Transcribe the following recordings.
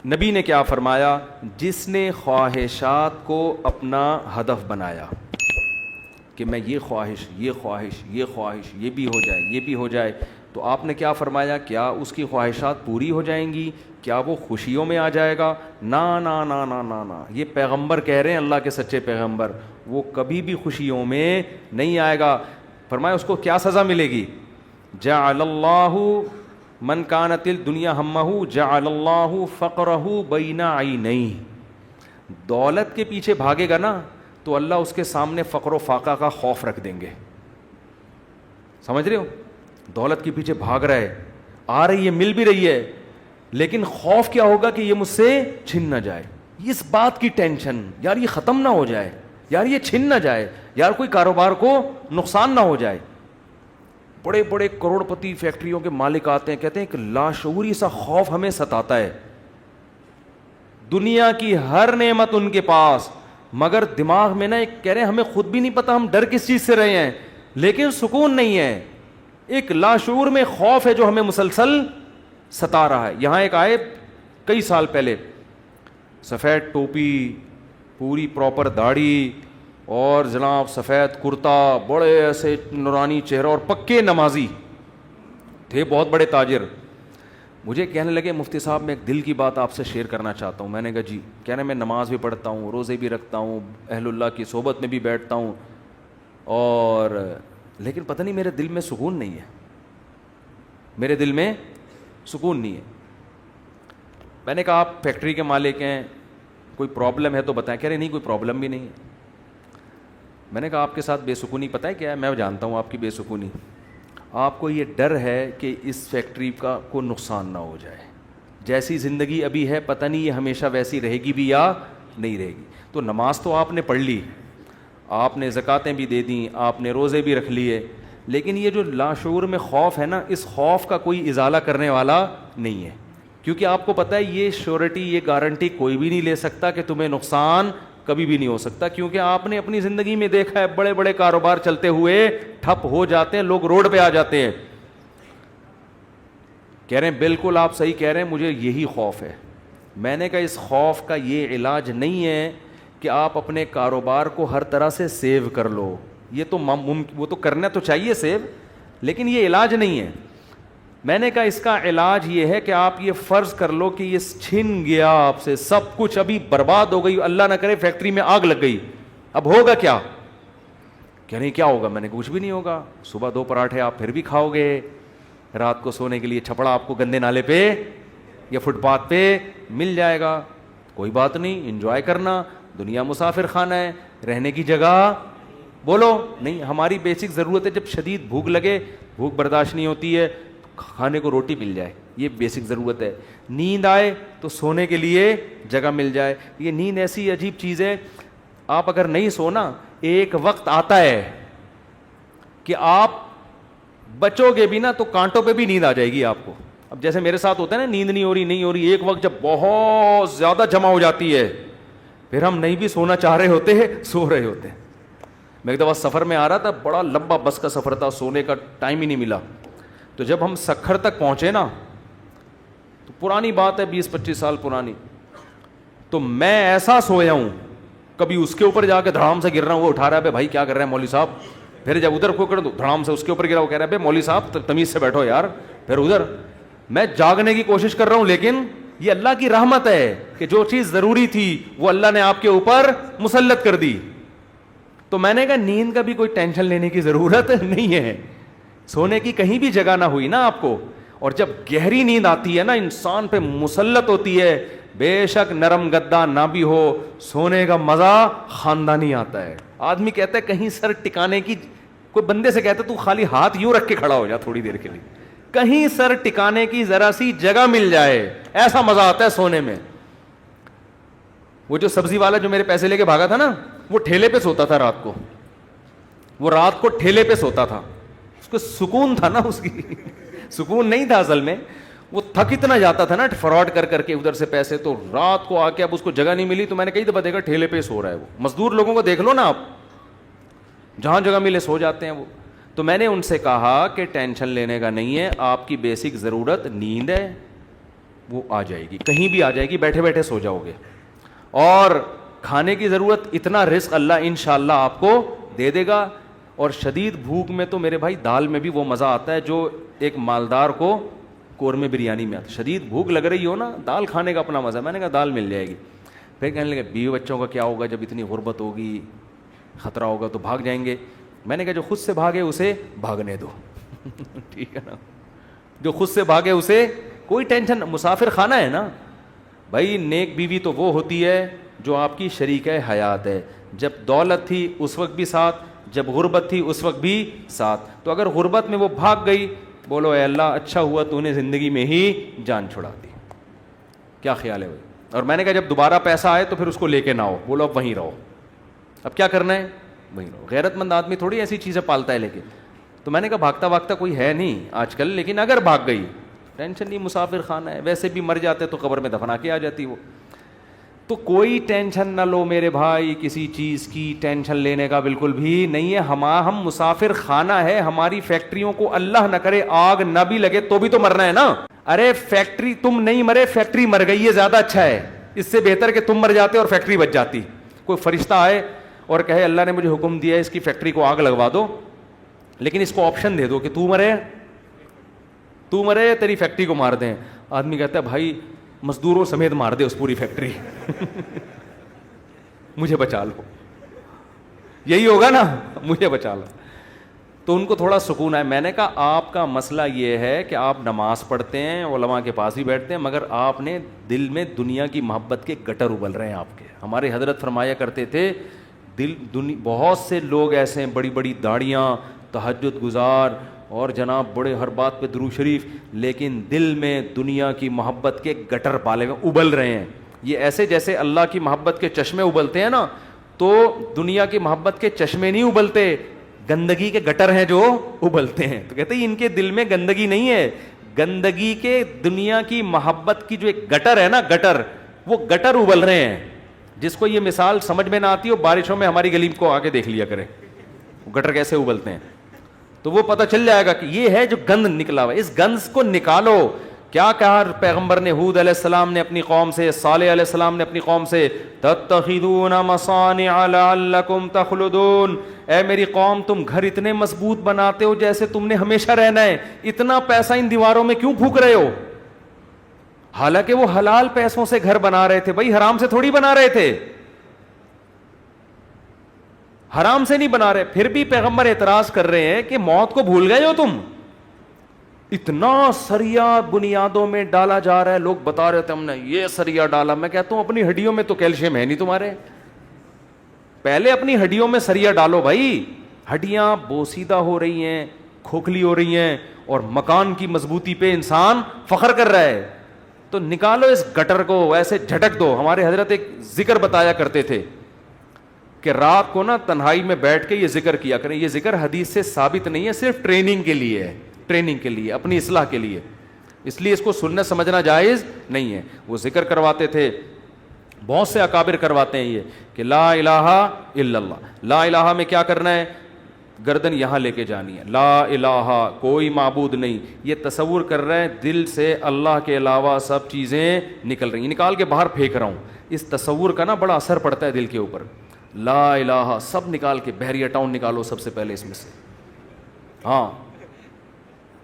نبی نے کیا فرمایا؟ جس نے خواہشات کو اپنا ہدف بنایا کہ میں یہ خواہش یہ بھی ہو جائے، یہ بھی ہو جائے، تو آپ نے کیا فرمایا؟ کیا اس کی خواہشات پوری ہو جائیں گی؟ کیا وہ خوشیوں میں آ جائے گا؟ نا نا نا نا نا نا، یہ پیغمبر کہہ رہے ہیں، اللہ کے سچے پیغمبر، وہ کبھی بھی خوشیوں میں نہیں آئے گا۔ فرمایا اس کو کیا سزا ملے گی؟ جعل اللہ من کانت الدنیا ہمہ جعل اللہ فقرہ بین عینیہ، دولت کے پیچھے بھاگے گا نا تو اللہ اس کے سامنے فقر و فاقہ کا خوف رکھ دیں گے۔ سمجھ رہے ہو؟ دولت کے پیچھے بھاگ رہا ہے، آ رہی ہے، مل بھی رہی ہے، لیکن خوف کیا ہوگا کہ یہ مجھ سے چھن نہ جائے، اس بات کی ٹینشن، یار یہ ختم نہ ہو جائے، یار یہ چھن نہ جائے، یار کوئی کاروبار کو نقصان نہ ہو جائے۔ بڑے بڑے کروڑ پتی فیکٹریوں کے مالک آتے ہیں، کہتے ہیں کہ لاشعوری سا خوف ہمیں ستاتا ہے، دنیا کی ہر نعمت ان کے پاس، مگر دماغ میں نا ایک کہہ رہے ہیں ہمیں خود بھی نہیں پتا ہم ڈر کس چیز سے رہے ہیں، لیکن سکون نہیں ہے، ایک لاشعور میں خوف ہے جو ہمیں مسلسل ستا رہا ہے۔ یہاں ایک آئے کئی سال پہلے، سفید ٹوپی، پوری پراپر داڑھی، اور جناب سفید کرتا، بڑے ایسے نورانی چہرہ، اور پکے نمازی تھے، بہت بڑے تاجر۔ مجھے کہنے لگے مفتی صاحب میں ایک دل کی بات آپ سے شیئر کرنا چاہتا ہوں۔ میں نے کہا جی۔ کہہ رہے میں نماز بھی پڑھتا ہوں، روزے بھی رکھتا ہوں، اہل اللہ کی صحبت میں بھی بیٹھتا ہوں، اور لیکن پتہ نہیں میرے دل میں سکون نہیں ہے، میرے دل میں سکون نہیں ہے۔ میں نے کہا آپ فیکٹری کے مالک ہیں، کوئی پرابلم ہے تو بتائیں۔ کہہ رہے نہیں کوئی پرابلم بھی نہیں ہے۔ میں نے کہا آپ کے ساتھ بے سکونی پتہ ہے کیا ہے؟ میں جانتا ہوں آپ کی بے سکونی، آپ کو یہ ڈر ہے کہ اس فیکٹری کا کوئی نقصان نہ ہو جائے، جیسی زندگی ابھی ہے پتہ نہیں یہ ہمیشہ ویسی رہے گی بھی یا نہیں رہے گی۔ تو نماز تو آپ نے پڑھ لی، آپ نے زکاتیں بھی دے دیں، آپ نے روزے بھی رکھ لیے، لیکن یہ جو لاشعور میں خوف ہے نا، اس خوف کا کوئی ازالہ کرنے والا نہیں ہے، کیونکہ آپ کو پتہ ہے یہ شیورٹی، یہ گارنٹی کوئی بھی نہیں لے سکتا کہ تمہیں نقصان کبھی بھی نہیں ہو سکتا، کیونکہ آپ نے اپنی زندگی میں دیکھا ہے بڑے بڑے کاروبار چلتے ہوئے ٹھپ ہو جاتے ہیں، لوگ روڈ پہ آ جاتے ہیں۔ کہہ رہے ہیں بالکل آپ صحیح کہہ رہے ہیں، مجھے یہی خوف ہے۔ میں نے کہا اس خوف کا یہ علاج نہیں ہے کہ آپ اپنے کاروبار کو ہر طرح سے سیو کر لو، یہ تو وہ تو کرنا تو چاہیے سیو، لیکن یہ علاج نہیں ہے۔ میں نے کہا اس کا علاج یہ ہے کہ آپ یہ فرض کر لو کہ یہ چھن گیا آپ سے سب کچھ، ابھی برباد ہو گئی، اللہ نہ کرے فیکٹری میں آگ لگ گئی، اب ہوگا کیا؟ کہہ نہیں کیا ہوگا؟ میں نے کچھ بھی نہیں ہوگا، صبح 2 پراٹھے آپ پھر بھی کھاؤ گے، رات کو سونے کے لیے چھپڑا آپ کو گندے نالے پہ یا فٹ پاتھ پہ مل جائے گا، کوئی بات نہیں، انجوائے کرنا، دنیا مسافر خانہ ہے، رہنے کی جگہ بولو نہیں۔ ہماری بیسک ضرورت ہے، جب شدید بھوک لگے، بھوک برداشت نہیں ہوتی ہے، کھانے کو روٹی مل جائے، یہ بیسک ضرورت ہے۔ نیند آئے تو سونے کے لیے جگہ مل جائے۔ یہ نیند ایسی عجیب چیز ہے، آپ اگر نہیں سونا، ایک وقت آتا ہے کہ آپ بچو گے بھی نا تو کانٹوں پہ بھی نیند آ جائے گی آپ کو۔ اب جیسے میرے ساتھ ہوتا ہے نا، نیند نہیں ہو رہی، ایک وقت جب بہت زیادہ جمع ہو جاتی ہے، پھر ہم نہیں بھی سونا چاہ رہے ہوتے ہیں، سو رہے ہوتے ہیں۔ میں ایک دفعہ سفر میں آ رہا تھا، بڑا لمبا بس کا سفر تھا، سونے کا ٹائم ہی نہیں ملا، تو جب ہم سکھر تک پہنچے نا، تو پرانی بات ہے 20-25 سال پرانی، تو میں ایسا سویا ہوں، کبھی اس کے اوپر جا کے دھڑام سے گر رہا ہوں، وہ اٹھا رہا ہے بھائی کیا کر رہے ہیں مولوی صاحب، پھر جب ادھر کو کروں تو دھڑام سے اس کے اوپر گرا، وہ کہہ رہا ہے مولوی صاحب تمیز سے بیٹھو یار، پھر ادھر میں جاگنے کی کوشش کر رہا ہوں، لیکن یہ اللہ کی رحمت ہے کہ جو چیز ضروری تھی وہ اللہ نے آپ کے اوپر مسلط کر دی۔ تو میں نے کہا نیند کا بھی کوئی ٹینشن لینے کی ضرورت نہیں ہے، سونے کی کہیں بھی جگہ نہ ہوئی نا آپ کو، اور جب گہری نیند آتی ہے نا، انسان پہ مسلط ہوتی ہے، بے شک نرم گدا نہ بھی ہو، سونے کا مزہ خاندانی آتا ہے۔ آدمی کہتا ہے کہیں سر ٹکانے کی، کوئی بندے سے کہتا ہے تو خالی ہاتھ یوں رکھ کے کھڑا ہو جا تھوڑی دیر کے لیے، کہیں سر ٹکانے کی ذرا سی جگہ مل جائے، ایسا مزہ آتا ہے سونے میں۔ وہ جو سبزی والا جو میرے پیسے لے کے بھاگا تھا نا، وہ ٹھیلے پہ سوتا تھا رات کو، وہ رات کو ٹھیلے پہ سوتا تھا، اس کو سکون تھا نا، اس کی سکون نہیں تھا اصل میں، وہ تھک اتنا جاتا تھا نا فراڈ کر کر کے ادھر سے پیسے، تو رات کو آ کے اب اس کو جگہ نہیں ملی، تو میں نے کئی دفعہ دیکھا ٹھیلے پہ سو رہا ہے وہ۔ مزدور لوگوں کو دیکھ لو نا آپ، جہاں جگہ ملے سو جاتے ہیں وہ۔ تو میں نے ان سے کہا کہ ٹینشن لینے کا نہیں ہے، آپ کی بیسک ضرورت نیند ہے، وہ آ جائے گی, کہیں بھی آ جائے گی, بیٹھے بیٹھے سو جاؤ گے. اور کھانے کی ضرورت, اتنا رزق اللہ انشاءاللہ آپ کو دے دے گا. اور شدید بھوک میں تو میرے بھائی دال میں بھی وہ مزہ آتا ہے جو ایک مالدار کو قورمے بریانی میں آتا ہے. شدید بھوک لگ رہی ہو نا, دال کھانے کا اپنا مزہ ہے. میں نے کہا دال مل جائے گی. پھر کہنے لگے بیوی بچوں کا کیا ہوگا, جب اتنی غربت ہوگی, خطرہ ہوگا تو بھاگ جائیں گے. میں نے کہا جو خود سے بھاگے اسے بھاگنے دو. ٹھیک ہے نا, جو خود سے بھاگے اسے کوئی ٹینشن. مسافر خانہ ہے نا بھائی. نیک بیوی تو وہ ہوتی ہے جو آپ کی شریکہ حیات ہے. جب دولت تھی اس وقت بھی ساتھ, جب غربت تھی اس وقت بھی ساتھ. تو اگر غربت میں وہ بھاگ گئی, بولو اے اللہ اچھا ہوا تو نے زندگی میں ہی جان چھڑا دی. کیا خیال ہے بھائی؟ اور میں نے کہا جب دوبارہ پیسہ آئے تو پھر اس کو لے کے نہ آؤ, بولو اب وہیں رہو. اب کیا کرنا ہے, وہیں رہو. غیرت مند آدمی تھوڑی ایسی چیزیں پالتا ہے لیکن. تو میں نے کہا بھاگتا بھاگتا کوئی ہے نہیں آج کل, لیکن اگر بھاگ گئی ٹینشن نہیں, مسافر خانہ ہے, ویسے بھی مر جاتے تو قبر میں دفنا کے آ جاتی وہ. تو کوئی ٹینشن نہ لو میرے بھائی, کسی چیز کی ٹینشن لینے کا بالکل بھی نہیں ہے. ہم مسافر خانہ ہے. ہماری فیکٹریوں کو اللہ نہ کرے آگ نہ بھی لگے تو بھی تو مرنا ہے نا. ارے فیکٹری تم نہیں مرے, فیکٹری مر گئی ہے زیادہ اچھا ہے. اس سے بہتر کہ تم مر جاتے اور فیکٹری بچ جاتی. کوئی فرشتہ آئے اور کہے اللہ نے مجھے حکم دیا ہے اس کی فیکٹری کو آگ لگوا دو, لیکن اس کو آپشن دے دو کہ تو مرے تیری فیکٹری کو مار دیں. آدمی کہتا ہے بھائی مزدوروں سمیت مار دے اس پوری فیکٹری, مجھے بچا لو. یہی ہوگا نا, مجھے بچا لو. تو ان کو تھوڑا سکون ہے. میں نے کہا آپ کا مسئلہ یہ ہے کہ آپ نماز پڑھتے ہیں, علماء کے پاس ہی بیٹھتے ہیں, مگر آپ نے دل میں دنیا کی محبت کے گٹر ابل رہے ہیں آپ کے. ہمارے حضرت فرمایا کرتے تھے بہت سے لوگ ایسے ہیں, بڑی بڑی داڑیاں, تہجد گزار اور جناب بڑے ہر بات پہ درود شریف, لیکن دل میں دنیا کی محبت کے گٹر پالے ہوئے ابل رہے ہیں. یہ ایسے جیسے اللہ کی محبت کے چشمے ابلتے ہیں نا, تو دنیا کی محبت کے چشمے نہیں ابلتے, گندگی کے گٹر ہیں جو ابلتے ہیں. تو کہتے ہیں ان کے دل میں گندگی نہیں ہے, گندگی کے دنیا کی محبت کی جو ایک گٹر ہے نا, گٹر, وہ گٹر ابل رہے ہیں. جس کو یہ مثال سمجھ میں نہ آتی ہو, بارشوں میں ہماری گلی کو آگے دیکھ لیا کرے گٹر کیسے ابلتے ہیں, تو وہ پتہ چل جائے گا کہ یہ ہے جو گند نکلا ہوا ہے. اس گند کو نکالو. کیا کہا پیغمبر نے ہود علیہ السلام نے اپنی قوم سے, صالح علیہ السلام نے اپنی قوم سے, تتخذون مصانع لعلکم تخلدون. اے میری قوم تم گھر اتنے مضبوط بناتے ہو جیسے تم نے ہمیشہ رہنا ہے, اتنا پیسہ ان دیواروں میں کیوں پھونک رہے ہو؟ حالانکہ وہ حلال پیسوں سے گھر بنا رہے تھے بھائی, حرام سے تھوڑی بنا رہے تھے, حرام سے نہیں بنا رہے. پھر بھی پیغمبر اعتراض کر رہے ہیں کہ موت کو بھول گئے ہو تم, اتنا سریا بنیادوں میں ڈالا جا رہا ہے. لوگ بتا رہے تھے ہم نے یہ سریا ڈالا. میں کہتا ہوں اپنی ہڈیوں میں تو کیلشیم ہے نہیں تمہارے, پہلے اپنی ہڈیوں میں سریا ڈالو بھائی. ہڈیاں بوسیدہ ہو رہی ہیں, کھوکھلی ہو رہی ہیں, اور مکان کی مضبوطی پہ انسان فخر کر رہا ہے. تو نکالو اس گٹر کو, ایسے جھٹک دو. ہمارے حضرت ایک ذکر بتایا کرتے تھے کہ رات کو نا تنہائی میں بیٹھ کے یہ ذکر کیا کریں. یہ ذکر حدیث سے ثابت نہیں ہے, صرف ٹریننگ کے لیے ہے, ٹریننگ کے لیے, اپنی اصلاح کے لیے, اس لیے اس کو سننا سمجھنا جائز نہیں ہے. وہ ذکر کرواتے تھے, بہت سے اکابر کرواتے ہیں یہ کہ لا الہ الا اللہ. لا الہ میں کیا کرنا ہے, گردن یہاں لے کے جانی ہے. لا الہ کوئی معبود نہیں, یہ تصور کر رہے ہیں دل سے اللہ کے علاوہ سب چیزیں نکل رہی ہیں, نکال کے باہر پھینک رہا ہوں. اس تصور کا نا بڑا اثر پڑتا ہے دل کے اوپر. لا الہ سب نکال کے, بحریہ ٹاؤن نکالو سب سے پہلے اس میں سے. ہاں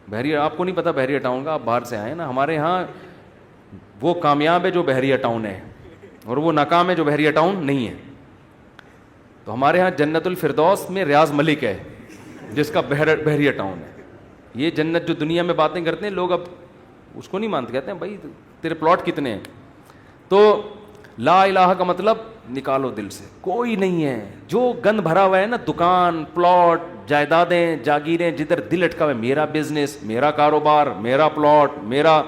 بحریہ, آپ کو نہیں پتا بحریہ ٹاؤن کا, آپ باہر سے آئے نا. ہمارے یہاں وہ کامیاب ہے جو بحریہ ٹاؤن ہے, اور وہ ناکام ہے جو بحریہ ٹاؤن نہیں ہے. تو ہمارے ہاں جنت الفردوس میں ریاض ملک ہے جس کا بحریہ ٹاؤن ہے. یہ جنت جو دنیا میں باتیں کرتے ہیں لوگ, اب اس کو نہیں مانتے, کہتے ہیں بھائی تیرے پلاٹ کتنے ہیں. تو لا الہ کا مطلب نکالو دل سے, کوئی نہیں ہے. جو گند بھرا ہوا ہے نا, دکان, پلاٹ, جائیدادیں, جاگیریں, جدھر دل اٹکا ہوا ہے, میرا بزنس, میرا کاروبار, میرا پلاٹ, میرا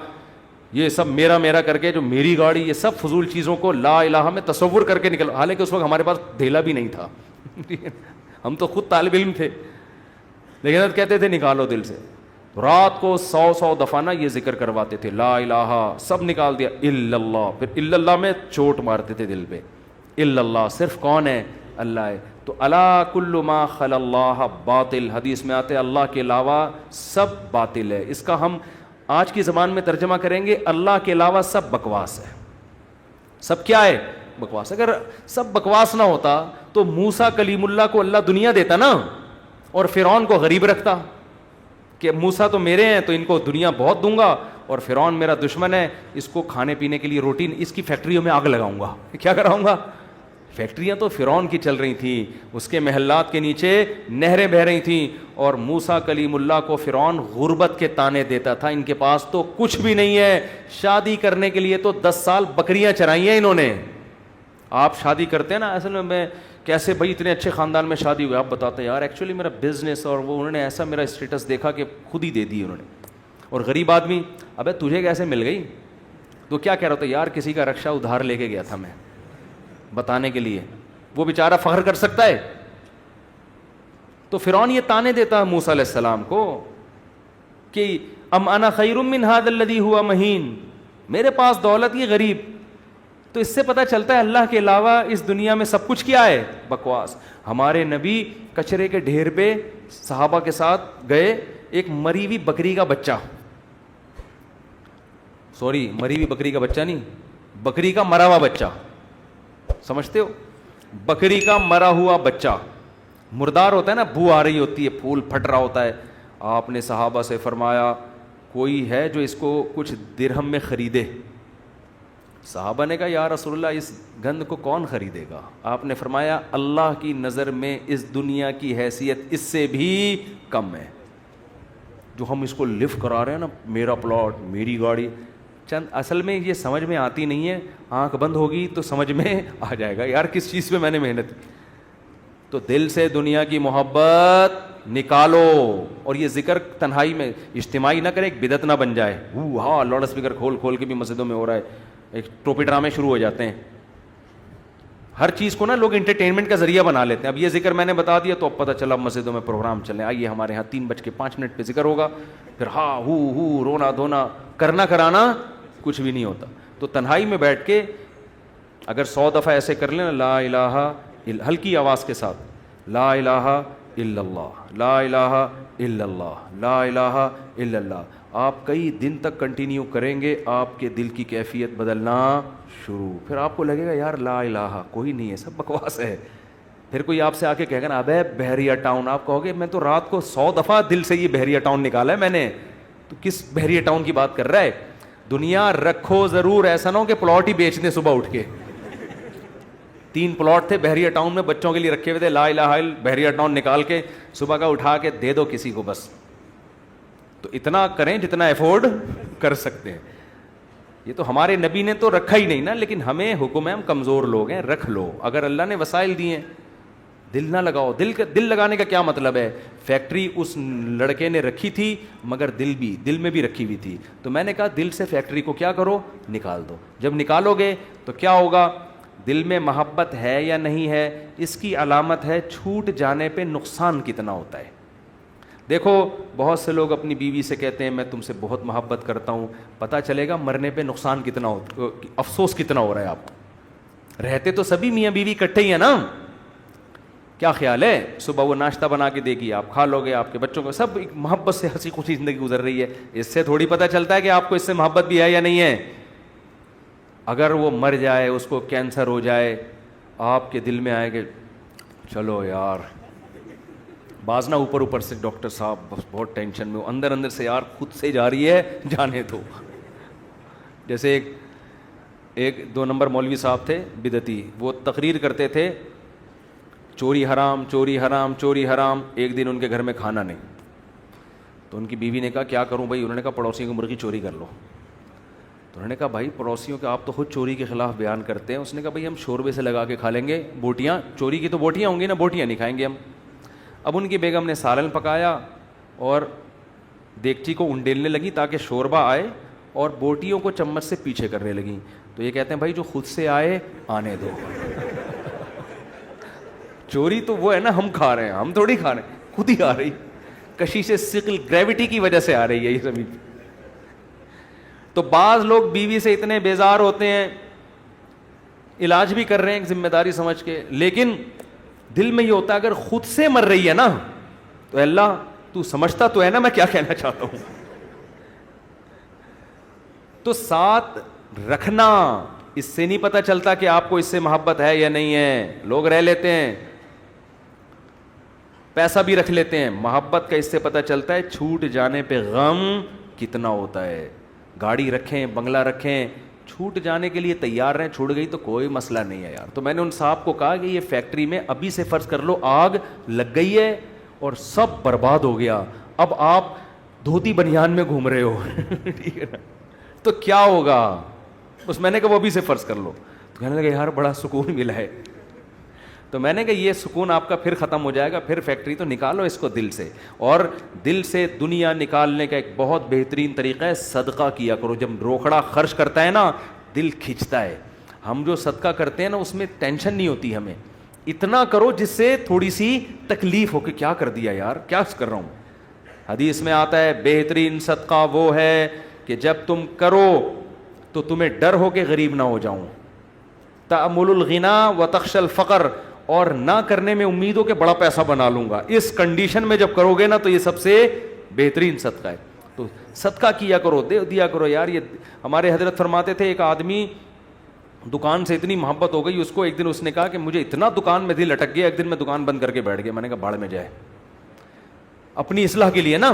یہ سب میرا میرا کر کے, جو میری گاڑی, یہ سب فضول چیزوں کو لا الہ میں تصور کر کے نکلو. حالانکہ اس وقت ہمارے پاس دھیلا بھی نہیں تھا, ہم تو خود طالب علم تھے, لیکن کہتے تھے نکالو دل سے. رات کو 100 دفعہ نا یہ ذکر کرواتے تھے, لا الہ, سب نکال دیا, الا اللہ. پھر الا اللہ میں چوٹ مارتے تھے دل پہ. الا اللہ صرف کون ہے, اللہ ہے. تو الا کل ما خلا اللہ باطل, حدیث میں آتے اللہ کے علاوہ سب باطل ہے. اس کا ہم آج کی زبان میں ترجمہ کریں گے اللہ کے علاوہ سب بکواس ہے. سب کیا ہے؟ بکواس. اگر سب بکواس نہ ہوتا تو موسیٰ کلیم اللہ کو اللہ دنیا دیتا نا, اور فرعون کو غریب رکھتا کہ موسیٰ تو میرے ہیں تو ان کو دنیا بہت دوں گا, اور فرعون میرا دشمن ہے, اس کو کھانے پینے کے لیے روٹی, اس کی فیکٹریوں میں آگ لگاؤں گا. کیا کراؤں گا؟ فیکٹریاں تو فرعون کی چل رہی تھیں, اس کے محلات کے نیچے نہریں بہہ رہی تھیں, اور موسیٰ کلیم اللہ کو فرعون غربت کے تانے دیتا تھا. ان کے پاس تو کچھ بھی نہیں ہے, شادی کرنے کے لیے تو 10 سال بکریاں چرائی ہیں انہوں نے. آپ شادی کرتے ہیں نا, اصل میں کیسے بھائی اتنے اچھے خاندان میں شادی ہوئی, آپ بتاتے ہیں یار ایکچولی میرا بزنس, اور وہ انہوں نے ایسا میرا اسٹیٹس دیکھا کہ خود ہی دے دی انہوں نے. اور غریب آدمی, ابے تجھے کیسے مل گئی؟ تو کیا کہہ رہا تھا یار کسی کا رکشہ ادھار لے کے گیا تھا میں بتانے کے لیے. وہ بیچارہ فخر کر سکتا ہے؟ تو فرعون یہ تانے دیتا ہے موسیٰ علیہ السلام کو کہ ام انا خیر من ھذا الذی ھوا مہین, میرے پاس دولت یہ غریب. تو اس سے پتہ چلتا ہے اللہ کے علاوہ اس دنیا میں سب کچھ کیا ہے؟ بکواس. ہمارے نبی کچرے کے ڈھیر پہ صحابہ کے ساتھ گئے, ایک مری ہوئی بکری کا بچہ, سوری مری ہوئی بکری کا بچہ نہیں, بکری کا مرا ہوا بچہ, سمجھتے ہو؟ بکری کا مرا ہوا بچہ, مردار ہوتا ہے نا, بو آ رہی ہوتی ہے, پھول پھٹ رہا ہوتا ہے. آپ نے صحابہ سے فرمایا کوئی ہے جو اس کو کچھ درہم میں خریدے؟ صحابہ نے کہا یا رسول اللہ اس گند کو کون خریدے گا؟ آپ نے فرمایا اللہ کی نظر میں اس دنیا کی حیثیت اس سے بھی کم ہے. جو ہم اس کو لفٹ کرا رہے ہیں نا, میرا پلاٹ میری گاڑی, چند اصل میں یہ سمجھ میں آتی نہیں ہے. آنکھ بند ہوگی تو سمجھ میں آ جائے گا یار کس چیز پہ میں نے محنت کی. تو دل سے دنیا کی محبت نکالو, اور یہ ذکر تنہائی میں اجتماعی نہ کرے, ایک بدعت نہ بن جائے. ہاں لاؤڈ اسپیکر کھول کھول کے بھی مسجدوں میں ہو رہا ہے, ایک ٹوپی ڈرامے شروع ہو جاتے ہیں. ہر چیز کو نا لوگ انٹرٹینمنٹ کا ذریعہ بنا لیتے ہیں. اب یہ ذکر میں نے بتا دیا تو اب پتہ چلا مسجدوں میں پروگرام چلیں, آئیے ہمارے یہاں 3:05 پہ ذکر ہوگا, پھر ہاں ہو رونا دھونا کرنا کرانا کچھ بھی نہیں ہوتا. تو تنہائی میں بیٹھ کے اگر 100 دفعہ ایسے کر لیں نا, لا الہ ہلکی آواز کے ساتھ, لا الہ الا اللہ, لا الہ الا اللہ, لا الہ الا اللہ, آپ کئی دن تک کنٹینیو کریں گے, آپ کے دل کی کیفیت بدلنا شروع. پھر آپ کو لگے گا یار لا الہ کوئی نہیں ہے, سب بکواس ہے. پھر کوئی آپ سے آ کے کہے گا نا ابے بحریہ ٹاؤن, آپ کہو گے میں تو رات کو 100 دفعہ دل سے یہ بحریہ ٹاؤن نکالا ہے میں نے, تو کس بحریہ ٹاؤن کی بات کر رہا ہے؟ دنیا رکھو ضرور, ایسا نہ ہو کہ پلاٹ ہی بیچ دیں صبح اٹھ کے. 3 پلاٹ تھے بحریہ ٹاؤن میں بچوں کے لیے رکھے ہوئے تھے, لا الہ الا بحریہ ٹاؤن نکال کے صبح کا اٹھا کے دے دو کسی کو بس. تو اتنا کریں جتنا افورڈ کر سکتے ہیں. یہ تو ہمارے نبی نے تو رکھا ہی نہیں نا, لیکن ہمیں حکم ہے, ہم کمزور لوگ ہیں, رکھ لو. اگر اللہ نے وسائل دیے ہیں, دل نہ لگاؤ. دل لگانے کا کیا مطلب ہے؟ فیکٹری اس لڑکے نے رکھی تھی مگر دل میں بھی رکھی ہوئی تھی, تو میں نے کہا دل سے فیکٹری کو کیا کرو, نکال دو. جب نکالو گے تو کیا ہوگا؟ دل میں محبت ہے یا نہیں ہے, اس کی علامت ہے چھوٹ جانے پہ نقصان کتنا ہوتا ہے. دیکھو بہت سے لوگ اپنی بیوی سے کہتے ہیں میں تم سے بہت محبت کرتا ہوں, پتہ چلے گا مرنے پہ نقصان کتنا ہوتا, افسوس کتنا ہو رہا ہے آپ کو. رہتے تو سبھی میاں بیوی اکٹھے ہی ہیں نا, کیا خیال ہے؟ صبح وہ ناشتہ بنا کے دے گی, آپ کھا لو گے, آپ کے بچوں کو, سب محبت سے ہنسی خوشی زندگی گزر رہی ہے. اس سے تھوڑی پتہ چلتا ہے کہ آپ کو اس سے محبت بھی ہے یا نہیں ہے. اگر وہ مر جائے, اس کو کینسر ہو جائے, آپ کے دل میں آئے کہ چلو یار, بعض نہ اوپر سے ڈاکٹر صاحب بس بہت ٹینشن میں ہو, اندر سے یار خود سے جا رہی ہے, جانے دو. جیسے ایک 2 نمبر مولوی صاحب تھے بدعتی, وہ تقریر کرتے تھے چوری حرام چوری حرام چوری حرام. ایک دن ان کے گھر میں کھانا نہیں, تو ان کی بیوی نے کہا کیا کروں بھائی؟ انہوں نے کہا پڑوسیوں کی مرغی چوری کر لو. تو انہوں نے کہا بھائی پڑوسیوں کے آپ تو خود چوری کے خلاف بیان کرتے ہیں. اس نے کہا بھائی ہم شوربے سے لگا کے کھا لیں گے, بوٹیاں چوری کی تو بوٹیاں ہوں گی نا, بوٹیاں نہیں کھائیں گے ہم. اب ان کی بیگم نے سالن پکایا اور دیگچی کو انڈیلنے لگی تاکہ شوربہ آئے, اور بوٹیوں کو چمچ سے پیچھے کرنے لگیں. تو یہ کہتے ہیں بھائی جو خود سے آئے آنے دو. چوری تو وہ ہے نا ہم کھا رہے ہیں, ہم تھوڑی کھا رہے ہیں, خود ہی آ رہی, کشش ثقل گریوٹی کی وجہ سے آ رہی ہے یہ زمین. تو بعض لوگ بیوی سے اتنے بیزار ہوتے ہیں, علاج بھی کر رہے ہیں ذمہ داری سمجھ کے, لیکن دل میں یہ ہوتا ہے اگر خود سے مر رہی ہے نا تو اللہ تو سمجھتا تو ہے نا میں کیا کہنا چاہتا ہوں. تو ساتھ رکھنا، اس سے نہیں پتہ چلتا کہ آپ کو اس سے محبت ہے یا نہیں ہے. لوگ رہ لیتے ہیں، پیسہ بھی رکھ لیتے ہیں، محبت کا اس سے پتہ چلتا ہے چھوٹ جانے پہ غم کتنا ہوتا ہے. گاڑی رکھیں، بنگلہ رکھیں، چھوٹ جانے کے لیے تیار رہیں، چھوٹ گئی تو کوئی مسئلہ نہیں ہے یار. تو میں نے ان صاحب کو کہا کہ یہ فیکٹری میں ابھی سے فرض کر لو آگ لگ گئی ہے اور سب برباد ہو گیا، اب آپ دھوتی بنیان میں گھوم رہے ہو ٹھیک ہے نا، تو کیا ہوگا؟ اس میں نے کہا وہ ابھی سے فرض کر لو. تو کہنے لگے یار بڑا سکون ملا ہے. تو میں نے کہا یہ سکون آپ کا پھر ختم ہو جائے گا، پھر فیکٹری تو نکالو اس کو دل سے. اور دل سے دنیا نکالنے کا ایک بہت بہترین طریقہ ہے صدقہ کیا کرو. جب روکڑا خرچ کرتا ہے نا دل کھنچتا ہے. ہم جو صدقہ کرتے ہیں نا اس میں ٹینشن نہیں ہوتی ہمیں. اتنا کرو جس سے تھوڑی سی تکلیف ہو کہ کیا کر دیا یار، کیا کر رہا ہوں. حدیث میں آتا ہے بہترین صدقہ وہ ہے کہ جب تم کرو تو تمہیں ڈر ہو کہ غریب نہ ہو جاؤں. تأمل الغنا و تخشى الفقر، اور نہ کرنے میں امید ہو کہ بڑا پیسہ بنا لوں گا. اس کنڈیشن میں جب کرو گے نا تو یہ سب سے بہترین صدقہ ہے. تو صدقہ کیا کرو، دے دیا کرو یار. یہ ہمارے حضرت فرماتے تھے ایک آدمی دکان سے اتنی محبت ہو گئی اس کو، ایک دن اس نے کہا کہ مجھے اتنا دکان میں دل اٹک گیا، ایک دن میں دکان بند کر کے بیٹھ گیا. میں نے کہا بھاڑ میں جائے، اپنی اصلاح کے لیے نا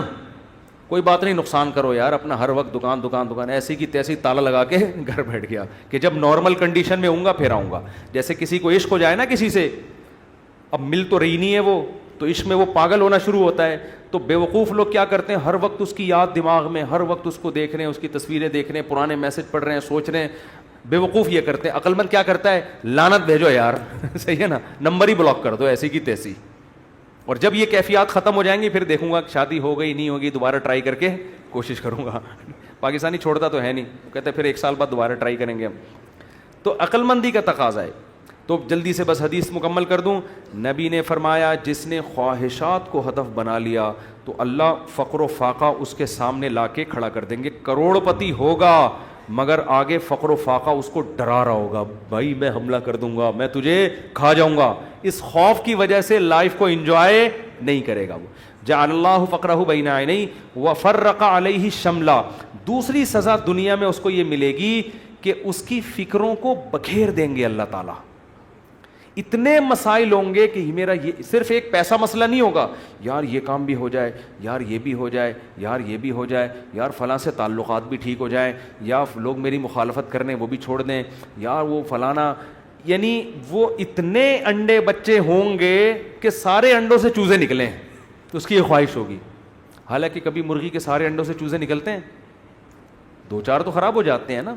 کوئی بات نہیں، نقصان کرو یار اپنا، ہر وقت دکان دکان دکان ایسی کی تیسی تالا لگا کے گھر بیٹھ گیا کہ جب نارمل کنڈیشن میں ہوں گا پھر آؤں گا. جیسے کسی کو عشق ہو جائے نا کسی سے، اب مل تو رہی نہیں ہے وہ، تو عشق میں وہ پاگل ہونا شروع ہوتا ہے. تو بیوقوف لوگ کیا کرتے ہیں، ہر وقت اس کی یاد دماغ میں، ہر وقت اس کو دیکھ رہے ہیں، اس کی تصویریں دیکھ رہے ہیں، پرانے میسج پڑھ رہے ہیں، سوچ رہے ہیں. بیوقوف یہ کرتے ہیں. عقل مند کیا کرتا ہے، لعنت بھیجو یار صحیح ہے نا، نمبر ہی بلاک کر دو ایسی کی تیسی. اور جب یہ کیفیات ختم ہو جائیں گی پھر دیکھوں گا شادی ہو گئی نہیں ہوگی، دوبارہ ٹرائی کر کے کوشش کروں گا. پاکستانی چھوڑتا تو ہے نہیں، کہتے پھر ایک سال بعد دوبارہ ٹرائی کریں گے ہم. تو عقل مندی کا تقاضا ہے. تو جلدی سے بس حدیث مکمل کر دوں. نبی نے فرمایا جس نے خواہشات کو ہدف بنا لیا تو اللہ فقر و فاقہ اس کے سامنے لا کے کھڑا کر دیں گے. کروڑ پتی ہوگا مگر آگے فقر و فاقہ اس کو ڈرا رہا ہوگا، بھائی میں حملہ کر دوں گا، میں تجھے کھا جاؤں گا. اس خوف کی وجہ سے لائف کو انجوائے نہیں کرے گا. وہ جعل اللہ فقرہ بین عینیہ وفرق علیہ شملہ. دوسری سزا دنیا میں اس کو یہ ملے گی کہ اس کی فکروں کو بکھیر دیں گے اللہ تعالیٰ. اتنے مسائل ہوں گے کہ میرا یہ صرف ایک پیسہ مسئلہ نہیں ہوگا، یار یہ کام بھی ہو جائے، یار یہ بھی ہو جائے، یار یہ بھی ہو جائے، یار فلاں سے تعلقات بھی ٹھیک ہو جائیں، یا لوگ میری مخالفت کرنے وہ بھی چھوڑ دیں، یار وہ فلانا. یعنی وہ اتنے انڈے بچے ہوں گے کہ سارے انڈوں سے چوزے نکلیں، تو اس کی یہ خواہش ہوگی. حالانکہ کبھی مرغی کے سارے انڈوں سے چوزے نکلتے ہیں؟ دو چار تو خراب ہو جاتے ہیں نا.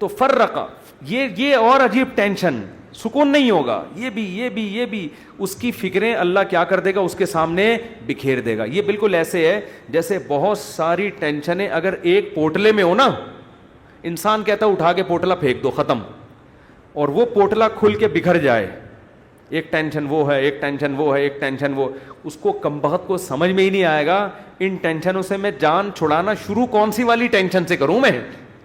تو فرقہ یہ اور عجیب ٹینشن، سکون نہیں ہوگا. یہ بھی اس کی فکریں اللہ کیا کر دے گا، اس کے سامنے بکھیر دے گا. یہ بالکل ایسے ہے جیسے بہت ساری ٹینشنیں اگر ایک پوٹلے میں ہو نا، انسان کہتا ہے اٹھا کے پوٹلا پھینک دو، ختم. اور وہ پوٹلا کھل کے بکھر جائے، ایک ٹینشن وہ ہے، ایک ٹینشن وہ ہے، ایک ٹینشن وہ، اس کو کمبخت کو سمجھ میں ہی نہیں آئے گا ان ٹینشنوں سے میں جان چھڑانا شروع کون سی والی ٹینشن سے کروں، میں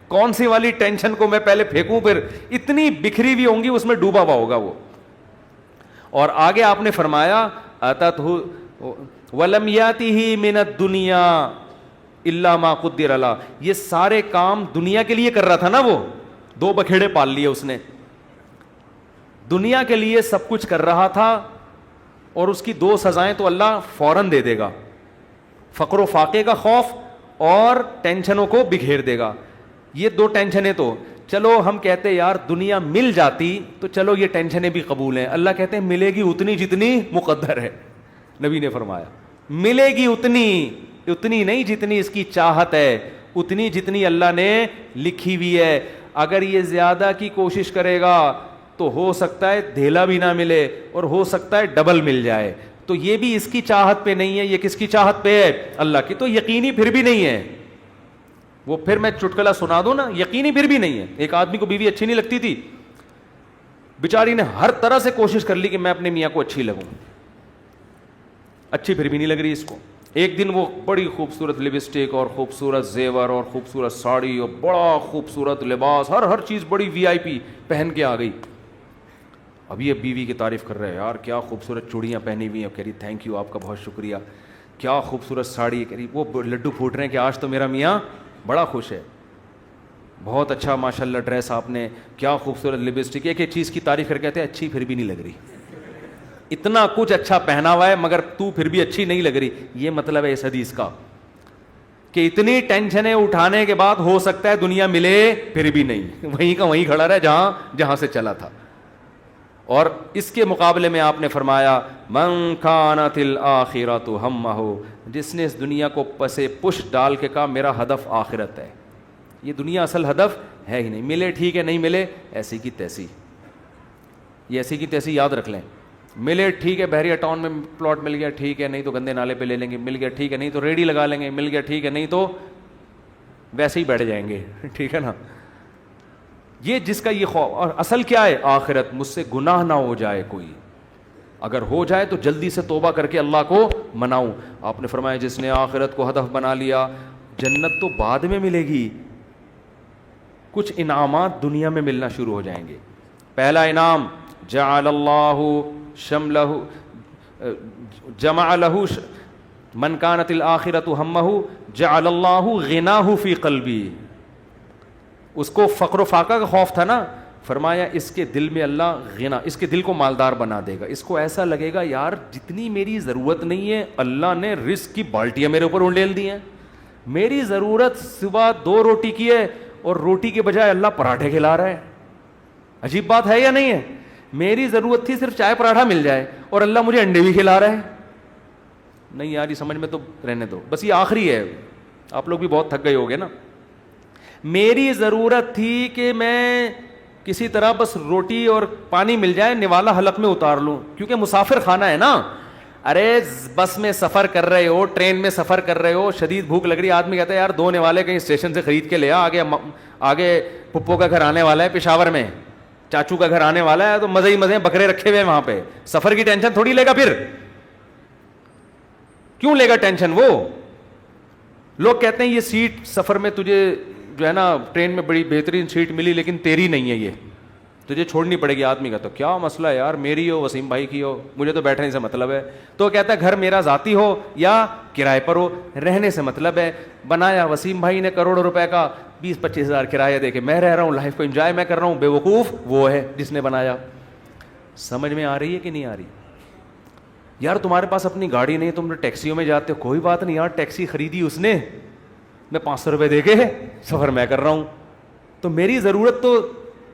کون سی والی ٹینشن کو میں پہلے پھینکوں. پھر اتنی بکھری ہوئی ہوں گی اس میں ڈوبا ہوا ہوگا وہ. اور آگے آپ نے فرمایا اتتہ ولم یاتہ من الدنیا الا ما قدر له. یہ سارے کام دنیا کے لیے کر رہا تھا نا، وہ دو بکھیڑے پال لیے اس نے، دنیا کے لیے سب کچھ کر رہا تھا، اور اس کی دو سزائیں تو اللہ فوراً دے دے گا، فقر و فاقے کا خوف اور ٹینشنوں کو بکھیر دے گا. یہ دو ٹینشنیں تو چلو ہم کہتے یار دنیا مل جاتی تو چلو یہ ٹینشنیں بھی قبول ہیں. اللہ کہتے ہیں ملے گی اتنی جتنی مقدر ہے. نبی نے فرمایا ملے گی اتنی نہیں جتنی اس کی چاہت ہے، اتنی جتنی اللہ نے لکھی ہوئی ہے. اگر یہ زیادہ کی کوشش کرے گا تو ہو سکتا ہے دھیلا بھی نہ ملے، اور ہو سکتا ہے ڈبل مل جائے. تو یہ بھی اس کی چاہت پہ نہیں ہے، یہ کس کی چاہت پہ ہے؟ اللہ کی. تو یقینی پھر بھی نہیں ہے وہ. پھر میں چٹکلا سنا دوں نا، یقینی پھر بھی نہیں ہے. ایک آدمی کو بیوی اچھی نہیں لگتی تھی، بیچاری نے ہر طرح سے کوشش کر لی کہ میں اپنے میاں کو اچھی لگوں، اچھی پھر بھی نہیں لگ رہی اس کو. ایک دن وہ بڑی خوبصورت لپسٹک اور خوبصورت زیور اور خوبصورت ساڑی اور بڑا خوبصورت لباس، ہر چیز بڑی وی آئی پی پہن کے آ گئی. اب یہ بیوی کی تعریف کر رہے ہیں، یار کیا خوبصورت چوڑیاں پہنی ہوئی ہیں. کہہ رہی تھینک یو، آپ کا بہت شکریہ. کیا خوبصورت ساڑی. کہہ رہی وہ لڈو پھوٹ رہے ہیں کہ آج تو میرا میاں بڑا خوش ہے. بہت اچھا ماشاءاللہ ڈریس آپ نے, کیا خوبصورت لپسٹک, ایک ایک چیز کی تعریف کر کے کہتے ہیں اچھی پھر بھی نہیں لگ رہی, اتنا کچھ اچھا پہنا ہوا ہے مگر تو پھر بھی اچھی نہیں لگ رہی. یہ مطلب ہے اس حدیث کا کہ اتنی ٹینشنیں اٹھانے کے بعد ہو سکتا ہے دنیا ملے پھر بھی نہیں, وہیں کا وہیں کھڑا رہے جہاں سے چلا تھا. اور اس کے مقابلے میں آپ نے فرمایا من کانت الآخرۃ ہمہ, جس نے اس دنیا کو پسے پش ڈال کے کہا میرا ہدف آخرت ہے, یہ دنیا اصل ہدف ہے ہی نہیں, ملے ٹھیک ہے نہیں ملے ایسی کی تیسی, یہ ایسی کی تیسی یاد رکھ لیں. ملے ٹھیک ہے بحریہ ٹاؤن میں پلاٹ مل گیا ٹھیک ہے, نہیں تو گندے نالے پہ لے لیں گے, مل گیا ٹھیک ہے نہیں تو ریڈی لگا لیں گے, مل گیا ٹھیک ہے نہیں تو ویسے ہی بیٹھ جائیں گے, ٹھیک ہے نا. یہ جس کا یہ خوف, اور اصل کیا ہے آخرت, مجھ سے گناہ نہ ہو جائے کوئی, اگر ہو جائے تو جلدی سے توبہ کر کے اللہ کو مناؤں. آپ نے فرمایا جس نے آخرت کو ہدف بنا لیا, جنت تو بعد میں ملے گی, کچھ انعامات دنیا میں ملنا شروع ہو جائیں گے. پہلا انعام جعل اللہ شملہ جمع لہ من کانت الآخرۃ ہمہ جعل اللہ غناہ فی قلبی. اس کو فقر و فاقہ کا خوف تھا نا, فرمایا اس کے دل میں اللہ غنا, اس کے دل کو مالدار بنا دے گا. اس کو ایسا لگے گا یار جتنی میری ضرورت نہیں ہے اللہ نے رزق کی بالٹیاں میرے اوپر انڈیل دی ہیں, میری ضرورت صبح 2 روٹی کی ہے اور روٹی کے بجائے اللہ پراٹھے کھلا رہا ہے. عجیب بات ہے یا نہیں ہے, میری ضرورت تھی صرف چائے پراٹھا مل جائے اور اللہ مجھے انڈے بھی کھلا رہا ہے. نہیں یار یہ سمجھ میں تو رہنے دو, بس یہ آخری ہے, آپ لوگ بھی بہت تھک گئے ہوگے نا. میری ضرورت تھی کہ میں کسی طرح بس روٹی اور پانی مل جائے نوالا حلق میں اتار لوں, کیونکہ مسافر خانہ ہے نا. ارے بس میں سفر کر رہے ہو, ٹرین میں سفر کر رہے ہو, شدید بھوک لگ رہی ہے, آدمی کہتا ہے یار 2 نوالے کہیں اسٹیشن سے خرید کے لے آ, آگے پپو کا گھر آنے والا ہے پشاور میں, چاچو کا گھر آنے والا ہے, تو مزے ہی مزے بکرے رکھے ہوئے ہیں وہاں پہ, سفر کی ٹینشن تھوڑی لے گا, پھر کیوں لے گا ٹینشن وہ. لوگ کہتے ہیں یہ سیٹ سفر میں تجھے جو ہے نا ٹرین میں بڑی بہترین سیٹ ملی لیکن تیری نہیں ہے, یہ تجھے چھوڑنی پڑے گی. آدمی کا تو کیا مسئلہ ہے یار, میری ہو وسیم بھائی کی ہو, مجھے تو بیٹھنے سے مطلب ہے. تو کہتا ہے گھر میرا ذاتی ہو یا کرائے پر ہو, رہنے سے مطلب ہے. بنایا وسیم بھائی نے کروڑوں روپے کا, 20-25 ہزار کرایہ دے کے میں رہ رہا ہوں, لائف کو انجوائے میں کر رہا ہوں. بیوقوف وہ ہے جس نے بنایا. سمجھ میں آ رہی ہے کہ نہیں آ رہی؟ یار تمہارے پاس اپنی گاڑی نہیں, تم ٹیکسیوں میں جاتے ہو, کوئی بات نہیں یار, ٹیکسی خریدی اس نے, میں 500 روپے دے کے سفر میں کر رہا ہوں. تو میری ضرورت تو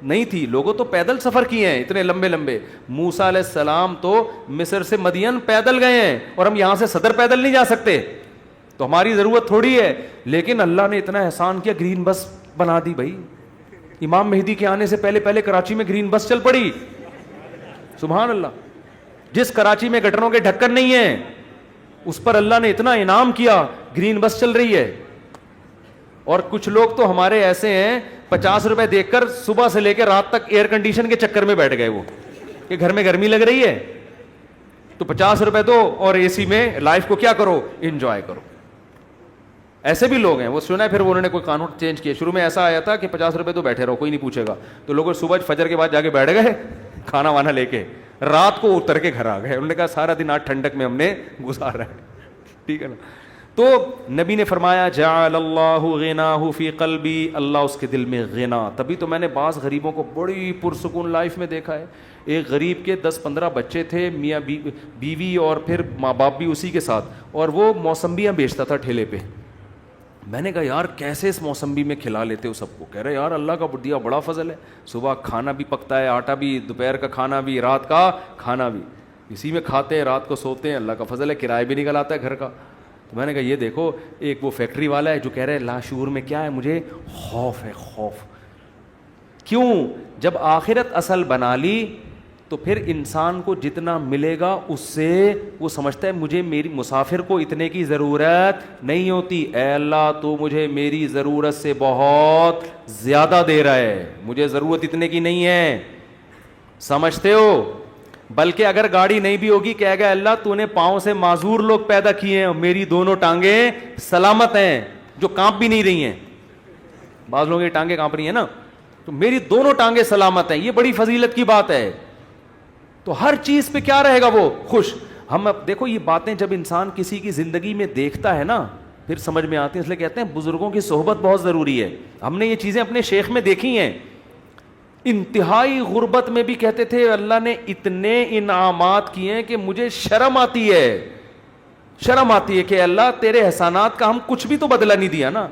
نہیں تھی, لوگوں تو پیدل سفر کیے ہیں اتنے لمبے لمبے. موسیٰ علیہ السلام تو مصر سے مدین پیدل گئے ہیں, اور ہم یہاں سے صدر پیدل نہیں جا سکتے, تو ہماری ضرورت تھوڑی ہے. لیکن اللہ نے اتنا احسان کیا, گرین بس بنا دی بھائی. امام مہدی کے آنے سے پہلے کراچی میں گرین بس چل پڑی, سبحان اللہ. جس کراچی میں گٹروں کے ڈھکن نہیں ہیں اس پر اللہ نے اتنا انعام کیا, گرین بس چل رہی ہے. اور کچھ لوگ تو ہمارے ایسے ہیں 50 روپے دیکھ کر صبح سے لے کے رات تک ایئر کنڈیشن کے چکر میں بیٹھ گئے, وہ کہ گھر میں گرمی لگ رہی ہے تو 50 روپے دو اور اے سی میں لائف کو کیا کرو, انجوائے کرو. ایسے بھی لوگ ہیں, وہ سنا ہے پھر انہوں نے کوئی قانون چینج کیا. شروع میں ایسا آیا تھا کہ 50 روپے تو بیٹھے رہو, کوئی نہیں پوچھے گا, تو لوگ صبح فجر کے بعد جا کے بیٹھ گئے کھانا وانا لے کے, رات کو اتر کے گھر آ گئے. انہوں نے کہا سارا دن آج ٹھنڈک میں ہم نے گزارا ہے, ٹھیک ہے نا. تو نبی نے فرمایا جعل اللہ غناہ فی قلبی, اللہ اس کے دل میں غنا. تبھی تو میں نے بعض غریبوں کو بڑی پرسکون لائف میں دیکھا ہے. ایک غریب کے 10-15 بچے تھے, میاں بیوی اور پھر ماں باپ بھی اسی کے ساتھ, اور وہ موسمبیاں بیچتا تھا ٹھیلے پہ. میں نے کہا یار کیسے اس موسمبی میں کھلا لیتے ہو سب کو؟ کہہ رہے یار اللہ کا دیا بڑا فضل ہے, صبح کھانا بھی پکتا ہے, آٹا بھی, دوپہر کا کھانا بھی, رات کا کھانا بھی, اسی میں کھاتے ہیں, رات کو سوتے ہیں, اللہ کا فضل ہے, کرایہ بھی نکل آتا ہے گھر کا. تو میں نے کہا یہ دیکھو, ایک وہ فیکٹری والا ہے جو کہہ رہے ہیں لاشعور میں کیا ہے, مجھے خوف ہے, خوف. کیوں؟ جب آخرت اصل بنا لی تو پھر انسان کو جتنا ملے گا اس سے وہ سمجھتا ہے مجھے میری مسافر کو اتنے کی ضرورت نہیں ہوتی. اے اللہ تو مجھے میری ضرورت سے بہت زیادہ دے رہا ہے, مجھے ضرورت اتنے کی نہیں ہے, سمجھتے ہو؟ بلکہ اگر گاڑی نہیں بھی ہوگی کہے گا اللہ تو نے پاؤں سے معذور لوگ پیدا کیے ہیں, میری دونوں ٹانگیں سلامت ہیں جو کانپ بھی نہیں رہی ہیں. بعض لوگوں کی ٹانگیں کانپ رہی ہیں نا, تو میری دونوں ٹانگیں سلامت ہیں, یہ بڑی فضیلت کی بات ہے. تو ہر چیز پہ کیا رہے گا وہ خوش. ہم اب دیکھو یہ باتیں جب انسان کسی کی زندگی میں دیکھتا ہے نا, پھر سمجھ میں آتی ہیں. اس لیے کہتے ہیں بزرگوں کی صحبت بہت ضروری ہے. ہم نے یہ چیزیں اپنے شیخ میں دیکھی ہیں. انتہائی غربت میں بھی کہتے تھے اللہ نے اتنے انعامات کیے ہیں کہ مجھے شرم آتی ہے کہ اللہ تیرے احسانات کا ہم کچھ بھی تو بدلہ نہیں دیا نا.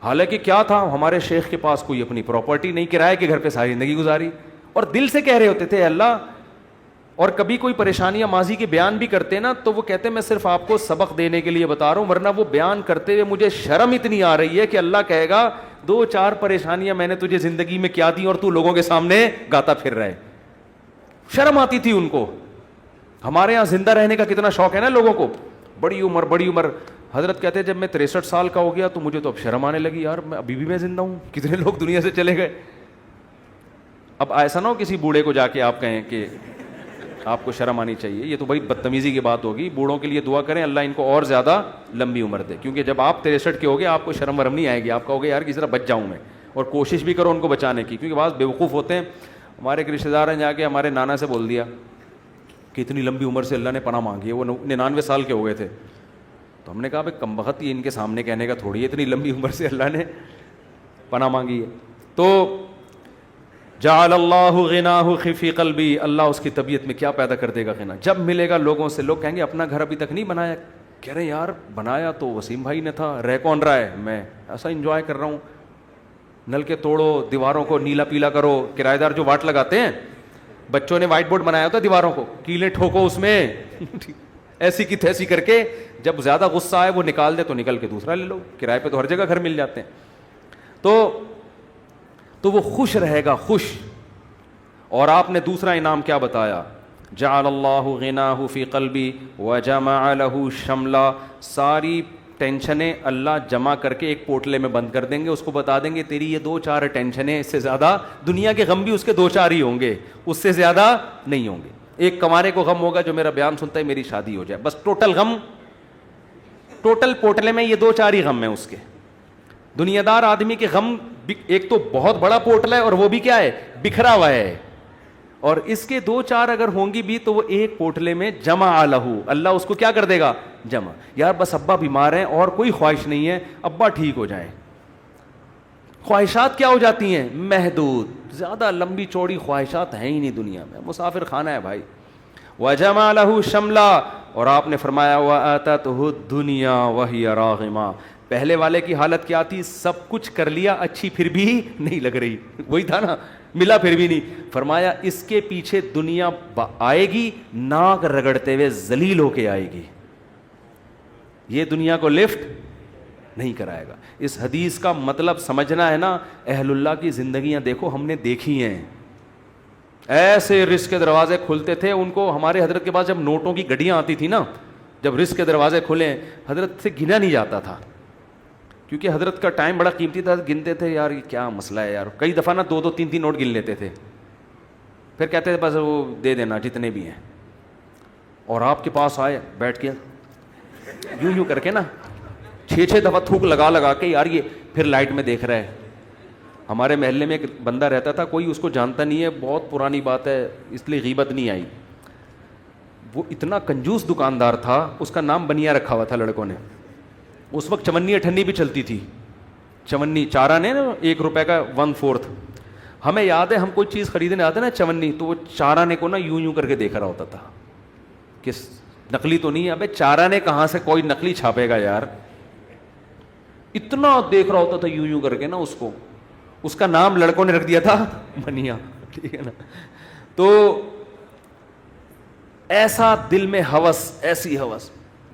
حالانکہ کیا تھا, ہمارے شیخ کے پاس کوئی اپنی پراپرٹی نہیں, کرائے کے گھر پہ ساری زندگی گزاری, اور دل سے کہہ رہے ہوتے تھے اللہ. اور کبھی کوئی پریشانیاں ماضی کے بیان بھی کرتے نا تو وہ کہتے میں صرف آپ کو سبق دینے کے لیے بتا رہا ہوں, ورنہ وہ بیان کرتے ہوئے مجھے شرم اتنی آ رہی ہے کہ اللہ کہے گا 2-4 پریشانیاں میں نے تجھے زندگی میں کیا دی اور تو لوگوں کے سامنے گاتا پھر رہا ہے. شرم آتی تھی ان کو. ہمارے یہاں زندہ رہنے کا کتنا شوق ہے نا لوگوں کو, بڑی عمر. حضرت کہتے ہیں جب میں 63 سال کا ہو گیا تو مجھے تو اب شرم آنے لگی, یار میں ابھی بھی میں زندہ ہوں, کتنے لوگ دنیا سے چلے گئے. اب ایسا نہ ہو کسی بوڑھے کو جا کے آپ کہیں کہ آپ کو شرم آنی چاہیے, یہ تو بھائی بدتمیزی کی بات ہوگی. بوڑھوں کے لیے دعا کریں اللہ ان کو اور زیادہ لمبی عمر دے, کیونکہ جب آپ 63 کے ہو گے آپ کو شرم ورم نہیں آئے گی, آپ کہو گے یار کسی طرح بچ جاؤں میں, اور کوشش بھی کرو ان کو بچانے کی. کیونکہ بعض بیوقوف ہوتے ہیں. ہمارے ایک رشتہ دار نے جا کے ہمارے نانا سے بول دیا کہ اتنی لمبی عمر سے اللہ نے پناہ مانگی ہے, وہ 99 سال کے ہو گئے تھے. تو ہم نے کہا بھائی کم بخت یہ ان کے سامنے کہنے کا تھوڑی ہے, اتنی لمبی عمر سے اللہ نے پناہ مانگی ہے. تو جعل اللہ غناہ فی قلبی, اللہ اس کی طبیعت میں کیا پیدا کر دے گا غنا. جب ملے گا لوگوں سے, لوگ کہیں گے اپنا گھر ابھی تک نہیں بنایا, کہہ رہے یار بنایا تو وسیم بھائی نے تھا, رہ کون رہا ہے, میں ایسا انجوائے کر رہا ہوں. نل کے توڑو, دیواروں کو نیلا پیلا کرو, کرایہ دار جو واٹ لگاتے ہیں, بچوں نے وائٹ بورڈ بنایا ہوتا ہے دیواروں کو, کیلیں ٹھوکو اس میں ایسی کی تیسی کر کے, جب زیادہ غصہ آئے وہ نکال دے تو نکل کے دوسرا لے لو, کرائے پہ تو ہر جگہ گھر مل جاتے ہیں. تو وہ خوش رہے گا, خوش. اور آپ نے دوسرا انعام کیا بتایا, جعل اللہ غناہ فی قلبی وجمع له شملا, ساری ٹینشنیں اللہ جمع کر کے ایک پوٹلے میں بند کر دیں گے, اس کو بتا دیں گے تیری یہ 2-4 ٹینشنیں, اس سے زیادہ دنیا کے غم بھی اس کے 2-4 ہی ہوں گے, اس سے زیادہ نہیں ہوں گے. ایک کمارے کو غم ہوگا جو میرا بیان سنتا ہے میری شادی ہو جائے, بس ٹوٹل غم, ٹوٹل پوٹلے میں یہ 2-4 ہی غم ہیں اس کے. دنیا دار آدمی کے غم ایک تو بہت بڑا پوٹلا ہے اور وہ بھی کیا ہے, بکھرا ہوا ہے, اور اس کے 2-4 اگر ہوں گی بھی تو وہ ایک پوٹلے میں جمع لہو, اللہ اس کو کیا کر دے گا, جمع. یار بس ابا بیمار ہیں اور کوئی خواہش نہیں ہے, ابا ٹھیک ہو جائیں. خواہشات کیا ہو جاتی ہیں, محدود, زیادہ لمبی چوڑی خواہشات ہیں ہی نہیں دنیا میں, مسافر خانہ ہے بھائی. وجمع له شملا, اور آپ نے فرمایا وآتته الدنیا وہی راغمہ, پہلے والے کی حالت کیا تھی, سب کچھ کر لیا اچھی پھر بھی نہیں لگ رہی, وہی تھا نا, ملا پھر بھی نہیں. فرمایا اس کے پیچھے دنیا آئے گی, ناک رگڑتے ہوئے ذلیل ہو کے آئے گی, یہ دنیا کو لفٹ نہیں کرائے گا. اس حدیث کا مطلب سمجھنا ہے نا, اہل اللہ کی زندگیاں دیکھو, ہم نے دیکھی ہیں. ایسے رزق کے دروازے کھلتے تھے ان کو. ہمارے حضرت کے پاس جب نوٹوں کی گڈیاں آتی تھی نا, جب رزق کے دروازے کھلے, حضرت سے گنا نہیں جاتا تھا, کیونکہ حضرت کا ٹائم بڑا قیمتی تھا. گنتے تھے یار یہ کیا مسئلہ ہے یار, کئی دفعہ نا 2-3 نوٹ گن لیتے تھے, پھر کہتے تھے بس وہ دے دینا جتنے بھی ہیں. اور آپ کے پاس آئے, بیٹھ کے یوں کر کے نا 6 دفعہ تھوک لگا کے, یار یہ پھر لائٹ میں دیکھ رہا ہے. ہمارے محلے میں ایک بندہ رہتا تھا, کوئی اس کو جانتا نہیں ہے, بہت پرانی بات ہے اس لیے غیبت نہیں آئی. وہ اتنا کنجوس دکاندار تھا, اس کا نام بنیا رکھا ہوا تھا لڑکوں نے. اس وقت چونی اٹھنی بھی چلتی تھی, چونی چارہ نے نا 1 روپے کا 1/4. ہمیں یاد ہے ہم کوئی چیز خریدنے آتے نا چونی, تو وہ چارہ نے کو نا یوں کر کے دیکھ رہا ہوتا تھا کہ نقلی تو نہیں ہے. ابے چارہ نے کہاں سے کوئی نقلی چھاپے گا یار, اتنا دیکھ رہا ہوتا تھا یوں کر کے نا اس کو. اس کا نام لڑکوں نے رکھ دیا تھا بنیا, ٹھیک ہے نا. تو ایسا دل میں ہوس, ایسی ہوس,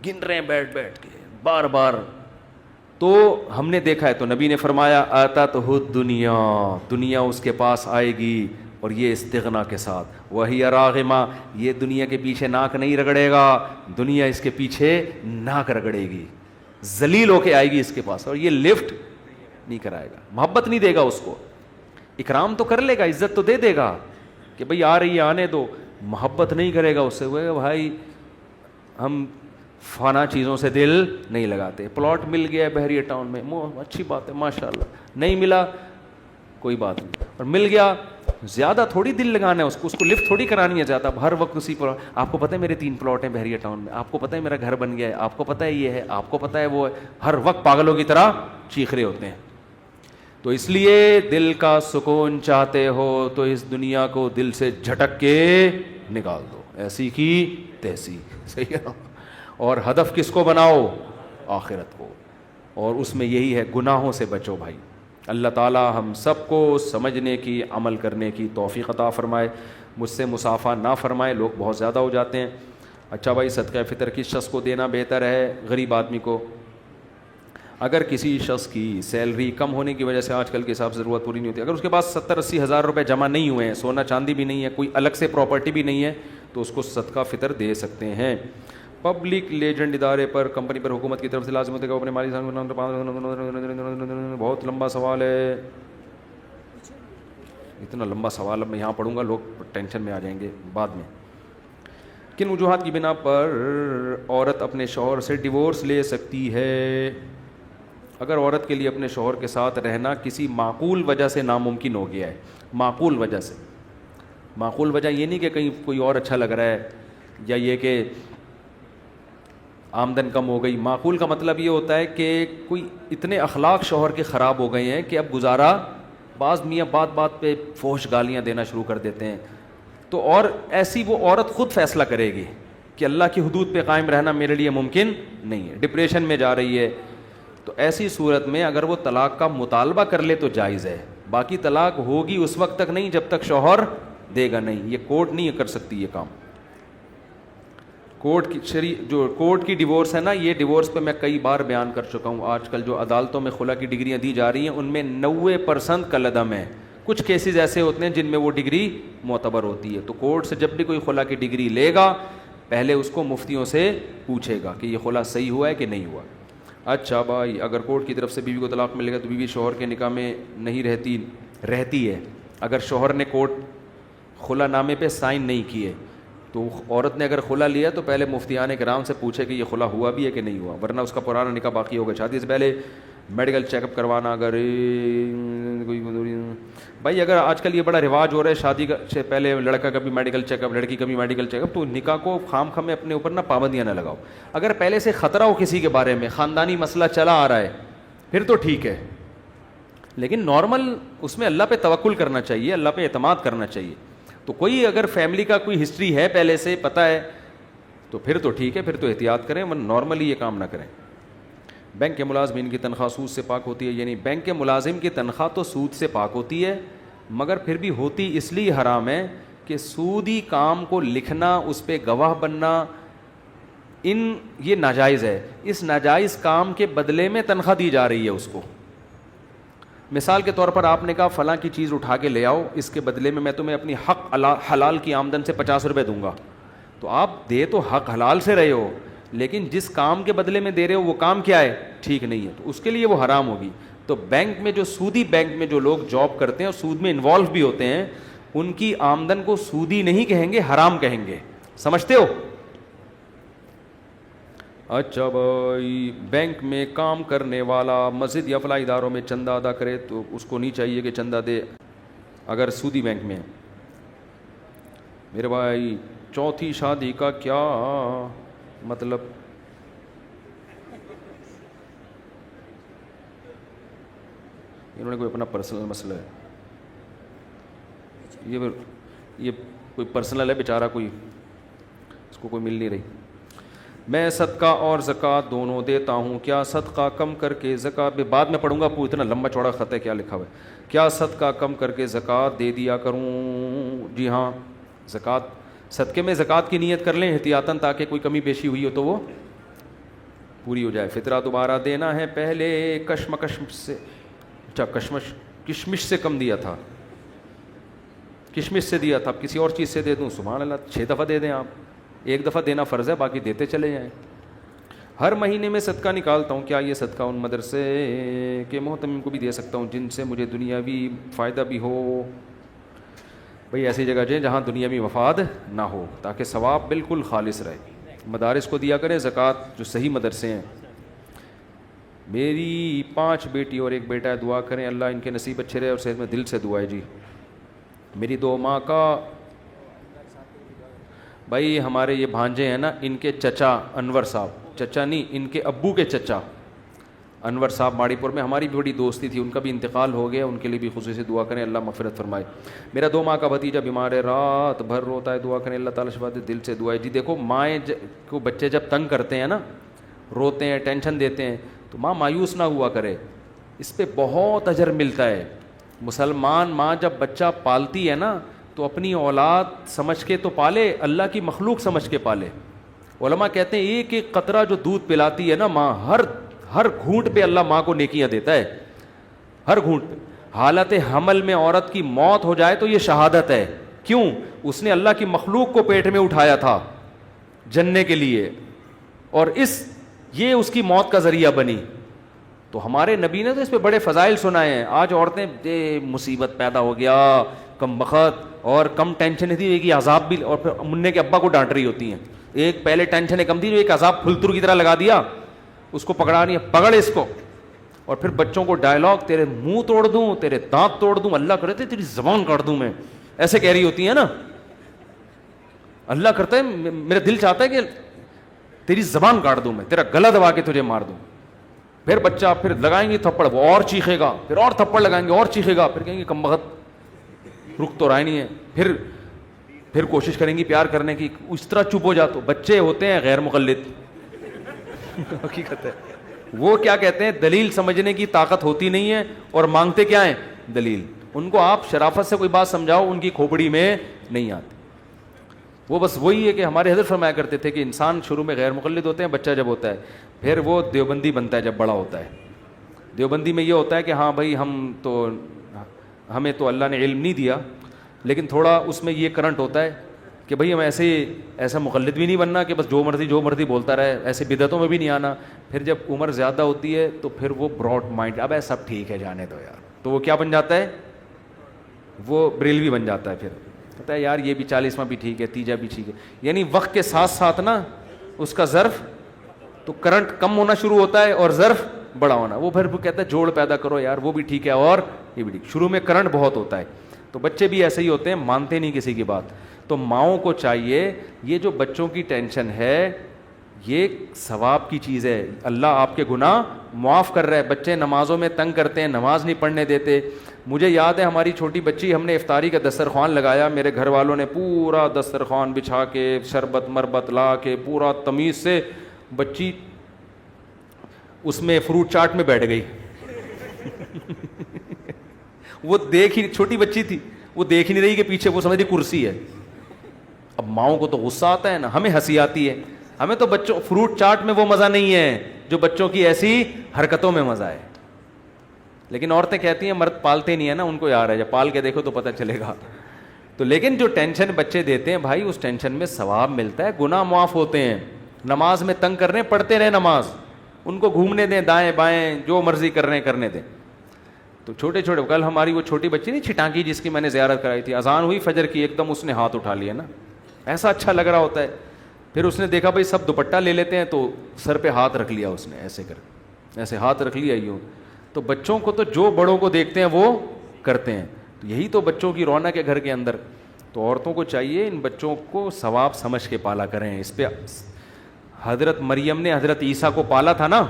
گن رہے ہیں بیٹھ کے بار بار. تو ہم نے دیکھا ہے, تو نبی نے فرمایا آتتہ الدنیا, دنیا اس کے پاس آئے گی, اور یہ استغنا کے ساتھ, وہی راغمہ, یہ دنیا کے پیچھے ناک نہیں رگڑے گا, دنیا اس کے پیچھے ناک رگڑے گی, ذلیل ہو کے آئے گی اس کے پاس, اور یہ لفٹ نہیں کرائے گا, محبت نہیں دے گا اس کو. اکرام تو کر لے گا, عزت تو دے دے گا کہ بھئی آ رہی ہے آنے دو, محبت نہیں کرے گا اس سے. وہ بھائی ہم فانا چیزوں سے دل نہیں لگاتے. پلاٹ مل گیا ہے بحریہ ٹاؤن میں, اچھی بات ہے ماشاء اللہ, نہیں ملا کوئی بات نہیں, اور مل گیا زیادہ تھوڑی دل لگانا ہے اس کو لفٹ تھوڑی کرانی ہے زیادہ. ہر وقت اسی پر آپ کو پتہ ہے میرے 3 پلاٹ ہیں بحریہ ٹاؤن میں, آپ کو پتہ ہے میرا گھر بن گیا ہے, آپ کو پتہ ہے یہ ہے, آپ کو پتہ ہے وہ ہے, ہر وقت پاگلوں کی طرح چیخ رہے ہوتے ہیں. تو اس لیے دل کا سکون چاہتے ہو تو اس دنیا کو دل سے جھٹک کے نکال دو, ایسی کی تیسی, صحیح ہے. اور ہدف کس کو بناؤ؟ آخرت کو. اور اس میں یہی ہے گناہوں سے بچو بھائی. اللہ تعالی ہم سب کو سمجھنے کی, عمل کرنے کی توفیق عطا فرمائے, مجھ سے مسافہ نہ فرمائے, لوگ بہت زیادہ ہو جاتے ہیں. اچھا بھائی, صدقہ فطر کس شخص کو دینا بہتر ہے؟ غریب آدمی کو. اگر کسی شخص کی سیلری کم ہونے کی وجہ سے آج کل کے حساب سے ضرورت پوری نہیں ہوتی, اگر اس کے پاس 70-80 ہزار روپے جمع نہیں ہوئے ہیں, سونا چاندی بھی نہیں ہے, کوئی الگ سے پراپرٹی بھی نہیں ہے, تو اس کو صدقہ فطر دے سکتے ہیں. پبلک لیجنڈ ادارے پر کمپنی پر حکومت کی طرف سے لازم ہوتے کہ اپنے مالی بہت لمبا سوال ہے, اتنا لمبا سوال اب میں یہاں پڑھوں گا لوگ ٹینشن میں آ جائیں گے بعد میں. کن وجوہات کی بنا پر عورت اپنے شوہر سے ڈیورس لے سکتی ہے؟ اگر عورت کے لیے اپنے شوہر کے ساتھ رہنا کسی معقول وجہ سے ناممکن ہو گیا ہے, معقول وجہ سے, معقول وجہ یہ نہیں کہ کہیں کوئی اور اچھا لگ رہا ہے یا یہ کہ آمدن کم ہو گئی. معقول کا مطلب یہ ہوتا ہے کہ کوئی اتنے اخلاق شوہر کے خراب ہو گئے ہیں کہ اب گزارا, بعض میاں بات بات پہ فحش گالیاں دینا شروع کر دیتے ہیں, تو اور ایسی وہ عورت خود فیصلہ کرے گی کہ اللہ کی حدود پہ قائم رہنا میرے لیے ممکن نہیں ہے, ڈپریشن میں جا رہی ہے. تو ایسی صورت میں اگر وہ طلاق کا مطالبہ کر لے تو جائز ہے, باقی طلاق ہوگی اس وقت تک نہیں جب تک شوہر دے گا نہیں. یہ کورٹ نہیں کر سکتی یہ کام. کورٹ کی جو کورٹ کی ڈیورس ہے نا, یہ ڈیورس پہ میں کئی بار بیان کر چکا ہوں. آج کل جو عدالتوں میں خلا کی ڈگریاں دی جا رہی ہیں ان میں 90% کالعدم ہے. کچھ کیسز ایسے ہوتے ہیں جن میں وہ ڈگری معتبر ہوتی ہے. تو کورٹ سے جب بھی کوئی خلا کی ڈگری لے گا پہلے اس کو مفتیوں سے پوچھے گا کہ یہ خلا صحیح ہوا ہے کہ نہیں ہوا. اچھا بھائی, اگر کورٹ کی طرف سے بیوی کو طلاق ملے گا تو بیوی شوہر کے نکاح میں نہیں رہتی ہے. اگر شوہر نے کورٹ خلا نامے پہ سائن نہیں کیے تو عورت نے اگر خلا لیا تو پہلے مفتیان کرام سے پوچھے کہ یہ خلا ہوا بھی ہے کہ نہیں ہوا, ورنہ اس کا پرانا نکاح باقی ہوگا. شادی سے پہلے میڈیکل چیک اپ کروانا, اگر کوئی بھائی اگر آج کل یہ بڑا رواج ہو رہا ہے شادی سے پہلے لڑکا کا بھی میڈیکل چیک اپ, لڑکی کا بھی میڈیکل چیک اپ, تو نکاح کو خام خام میں اپنے اوپر نہ پابندیاں نہ لگاؤ. اگر پہلے سے خطرہ ہو کسی کے بارے میں, خاندانی مسئلہ چلا آ رہا ہے, پھر تو ٹھیک ہے, لیکن نارمل اس میں اللہ پہ توکل کرنا چاہیے, اللہ پہ اعتماد کرنا چاہیے. تو کوئی اگر فیملی کا کوئی ہسٹری ہے پہلے سے پتہ ہے تو پھر تو ٹھیک ہے, پھر تو احتیاط کریں, ورنہ نارملی یہ کام نہ کریں. بینک کے ملازمین کی تنخواہ سود سے پاک ہوتی ہے؟ یعنی بینک کے ملازم کی تنخواہ تو سود سے پاک ہوتی ہے, مگر پھر بھی ہوتی اس لیے حرام ہے کہ سودی کام کو لکھنا, اس پہ گواہ بننا, یہ ناجائز ہے. اس ناجائز کام کے بدلے میں تنخواہ دی جا رہی ہے اس کو. مثال کے طور پر آپ نے کہا فلاں کی چیز اٹھا کے لے آؤ, اس کے بدلے میں تمہیں اپنی حق حلال کی آمدن سے 50 روپے دوں گا. تو آپ دے تو حق حلال سے رہے ہو, لیکن جس کام کے بدلے میں دے رہے ہو وہ کام کیا ہے, ٹھیک نہیں ہے, تو اس کے لیے وہ حرام ہوگی. تو بینک میں جو سودی بینک میں جو لوگ جاب کرتے ہیں اور سود میں انوالو بھی ہوتے ہیں, ان کی آمدن کو سودی نہیں کہیں گے, حرام کہیں گے. سمجھتے ہو؟ اچھا بھائی, بینک میں کام کرنے والا مسجد یا فلاح اداروں میں چندہ ادا کرے تو اس کو نہیں چاہیے کہ چندہ دے اگر سودی بینک میں ہے؟ میرے بھائی, چوتھی شادی کا کیا مطلب؟ انہوں نے کوئی اپنا پرسنل مسئلہ ہے, یہ کوئی پرسنل ہے بیچارہ, کوئی اس کو کوئی مل نہیں رہی. میں صدقہ اور زکوٰۃ دونوں دیتا ہوں, کیا صدقہ کم کر کے زکوٰۃ بھی بعد میں پڑھوں گا, اتنا لمبا چوڑا خط ہے کیا لکھا ہوا ہے, کیا صدقہ کم کر کے زکوٰۃ دے دیا کروں؟ جی ہاں, زکوٰۃ صدقے میں زکوٰۃ کی نیت کر لیں احتیاطاً, تاکہ کوئی کمی بیشی ہوئی ہو تو وہ پوری ہو جائے. فطرہ دوبارہ دینا ہے, پہلے کشمکش سے, اچھا کشمش سے کم دیا تھا, کشمش سے دیا تھا, اب کسی اور چیز سے دے دوں؟ سبحان اللہ, 6 دفعہ دے دیں آپ, 1 دفعہ دینا فرض ہے, باقی دیتے چلے جائیں. ہر مہینے میں صدقہ نکالتا ہوں, کیا یہ صدقہ ان مدرسے کے محتمم کو بھی دے سکتا ہوں جن سے مجھے دنیاوی فائدہ بھی ہو؟ بھئی ایسی جگہ جائیں جہاں دنیاوی مفاد نہ ہو, تاکہ ثواب بالکل خالص رہے. مدارس کو دیا کریں زکوٰۃ, جو صحیح مدرسے ہیں. میری 5 بیٹی اور 1 بیٹا ہے, دعا کریں اللہ ان کے نصیب اچھے رہے اور صحت میں. دل سے دعا ہے جی. میری دو ماں کا بھائی ہمارے یہ بھانجے ہیں نا، ان کے چچا انور صاحب، چچا نہیں ان کے ابو کے چچا انور صاحب ماڑی پور میں، ہماری بھی بڑی دوستی تھی، ان کا بھی انتقال ہو گیا، ان کے لیے بھی خصوصی دعا کریں اللہ مغفرت فرمائے۔ میرا 2 ماہ کا بھتیجا بیمار ہے، رات بھر روتا ہے، دعا کریں اللہ تعالیٰ شفا دے، دل سے دعا ہے۔ جی دیکھو مائیں کو بچے جب تنگ کرتے ہیں نا، روتے ہیں، ٹینشن دیتے ہیں، تو ماں مایوس نہ ہوا کرے، اس پہ بہت اجر ملتا ہے۔ مسلمان ماں جب بچہ پالتی ہے نا تو اپنی اولاد سمجھ کے تو پالے، اللہ کی مخلوق سمجھ کے پالے۔ علماء کہتے ہیں ایک ایک قطرہ جو دودھ پلاتی ہے نا ماں، ہر گھونٹ پہ اللہ ماں کو نیکیاں دیتا ہے، ہر گھونٹ پہ۔ حالت حمل میں عورت کی موت ہو جائے تو یہ شہادت ہے، کیوں؟ اس نے اللہ کی مخلوق کو پیٹ میں اٹھایا تھا جننے کے لیے، اور یہ اس کی موت کا ذریعہ بنی۔ تو ہمارے نبی نے تو اس پہ بڑے فضائل سنائے ہیں۔ آج عورتیں مصیبت پیدا ہو گیا، کم بخت اور کم ٹینشن تھی، ایک عذاب بھی، اور پھر منہ کے ابا کو ڈانٹ رہی ہوتی ہیں۔ ایک پہلے ٹینشن کم تھی، جو ایک عذاب پھلتر کی طرح لگا دیا، اس کو پکڑا نہیں ہے، پکڑ اس کو۔ اور پھر بچوں کو ڈائلاگ، تیرے منہ توڑ دوں، تیرے دانت توڑ دوں، اللہ کرے تیری زبان کاٹ دوں میں، ایسے کہہ رہی ہوتی ہیں نا۔ اللہ کرتا ہے، میرا دل چاہتا ہے کہ تیری زبان کاٹ دوں میں، تیرا گلا دبا کے تجھے مار دوں۔ پھر بچہ پھر لگائیں گے تھپڑ، وہ اور چیخے گا، پھر اور تھپڑ لگائیں گے اور چیخے گا، پھر کہیں گے کم بخت رک تو رہا ہی نہیں ہے، پھر کوشش کریں گی پیار کرنے کی، اس طرح چپ ہو جا۔ تو بچے ہوتے ہیں غیر مقلد، حقیقت ہے۔ وہ کیا کہتے ہیں، دلیل سمجھنے کی طاقت ہوتی نہیں ہے، اور مانگتے کیا ہیں، دلیل۔ ان کو آپ شرافت سے کوئی بات سمجھاؤ، ان کی کھوپڑی میں نہیں آتی۔ وہ بس وہی ہے کہ ہمارے حضرت فرمایا کرتے تھے کہ انسان شروع میں غیر مقلد ہوتے ہیں، بچہ جب ہوتا ہے، پھر وہ دیوبندی بنتا ہے جب بڑا ہوتا ہے۔ دیوبندی میں یہ ہوتا ہے کہ ہاں بھائی ہمیں تو اللہ نے علم نہیں دیا، لیکن تھوڑا اس میں یہ کرنٹ ہوتا ہے کہ بھئی ہم ایسا مقلد بھی نہیں بننا کہ بس جو مرضی بولتا رہے، ایسے بدعتوں میں بھی نہیں آنا۔ پھر جب عمر زیادہ ہوتی ہے تو پھر وہ براڈ مائنڈ، اب سب ٹھیک ہے جانے دو یار، تو وہ کیا بن جاتا ہے، وہ بریلوی بن جاتا ہے۔ پھر کہتا ہے یار یہ بھی 40واں بھی ٹھیک ہے، تیجا بھی ٹھیک ہے، یعنی وقت کے ساتھ ساتھ نا اس کا ظرف تو کرنٹ کم ہونا شروع ہوتا ہے اور ظرف بڑا ہونا۔ وہ پھر کہتا ہے جوڑ پیدا کرو یار، وہ بھی ٹھیک ہے اور یہ بھی ٹھیک۔ شروع میں کرنٹ بہت ہوتا ہے، تو بچے بھی ایسے ہی ہوتے ہیں، مانتے نہیں کسی کی بات۔ تو ماؤں کو چاہیے، یہ جو بچوں کی ٹینشن ہے یہ ثواب کی چیز ہے، اللہ آپ کے گناہ معاف کر رہا ہے۔ بچے نمازوں میں تنگ کرتے ہیں، نماز نہیں پڑھنے دیتے۔ مجھے یاد ہے ہماری چھوٹی بچی، ہم نے افطاری کا دسترخوان لگایا، میرے گھر والوں نے پورا دسترخوان بچھا کے شربت مربت لا کے پورا تمیز سے، بچی اس میں فروٹ چاٹ میں بیٹھ گئی۔ وہ چھوٹی بچی تھی، وہ دیکھ ہی نہیں رہی کہ پیچھے، وہ سمجھ رہی کرسی ہے۔ اب ماؤں کو تو غصہ آتا ہے نا، ہمیں ہنسی آتی ہے، ہمیں تو بچوں فروٹ چاٹ میں وہ مزہ نہیں ہے جو بچوں کی ایسی حرکتوں میں مزہ ہے۔ لیکن عورتیں کہتی ہیں مرد پالتے نہیں ہیں نا، ان کو یار ہے، جب پال کے دیکھو تو پتہ چلے گا۔ تو لیکن جو ٹینشن بچے دیتے ہیں بھائی، اس ٹینشن میں ثواب ملتا ہے، گناہ معاف ہوتے ہیں۔ نماز میں تنگ کر رہے ہیں، پڑھتے رہے نماز، ان کو گھومنے دیں دائیں بائیں، جو مرضی کر رہے ہیں کرنے دیں۔ تو چھوٹے کل ہماری وہ چھوٹی بچی نہیں چھٹانکی، جس کی میں نے زیارت کرائی تھی، اذان ہوئی فجر کی، ایک دم اس نے ہاتھ اٹھا لیا نا، ایسا اچھا لگ رہا ہوتا ہے۔ پھر اس نے دیکھا بھائی سب دوپٹہ لے لیتے ہیں، تو سر پہ ہاتھ رکھ لیا اس نے، ایسے ہاتھ رکھ لیا یوں۔ تو بچوں کو تو جو بڑوں کو دیکھتے ہیں وہ کرتے ہیں، تو یہی تو بچوں کی رونق ہے گھر کے اندر۔ تو عورتوں کو چاہیے ان بچوں کو ثواب سمجھ کے پالا کریں۔ اس پہ حضرت مریم نے حضرت عیسیٰ کو پالا تھا نا،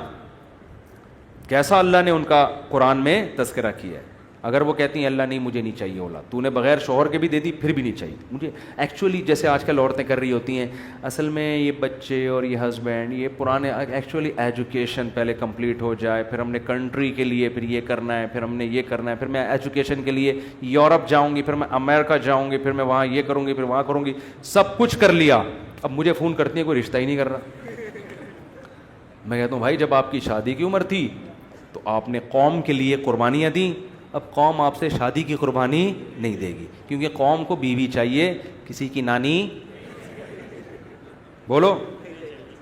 کیسا اللہ نے ان کا قرآن میں تذکرہ کیا ہے۔ اگر وہ کہتی ہیں اللہ نہیں مجھے نہیں چاہیے اولاد، تو نے بغیر شوہر کے بھی دے دی پھر بھی نہیں چاہیے مجھے، ایکچولی جیسے آج کل عورتیں کر رہی ہوتی ہیں، اصل میں یہ بچے اور یہ ہسبینڈ یہ پرانے، ایکچولی ایجوکیشن پہلے کمپلیٹ ہو جائے، پھر ہم نے کنٹری کے لیے پھر یہ کرنا ہے، پھر ہم نے یہ کرنا ہے، پھر میں ایجوکیشن کے لیے یورپ جاؤں گی، پھر میں امریکہ جاؤں گی، پھر میں وہاں یہ کروں گی، پھر وہاں کروں گی، سب کچھ کر لیا، اب مجھے فون کرتی ہیں کوئی رشتہ ہی نہیں کر رہا۔ میں کہتا ہوں بھائی جب آپ کی شادی کی عمر تھی تو آپ نے قوم کے لیے قربانیاں دیں، اب قوم آپ سے شادی کی قربانی نہیں دے گی، کیونکہ قوم کو بیوی چاہیے، کسی کی نانی۔ بولو،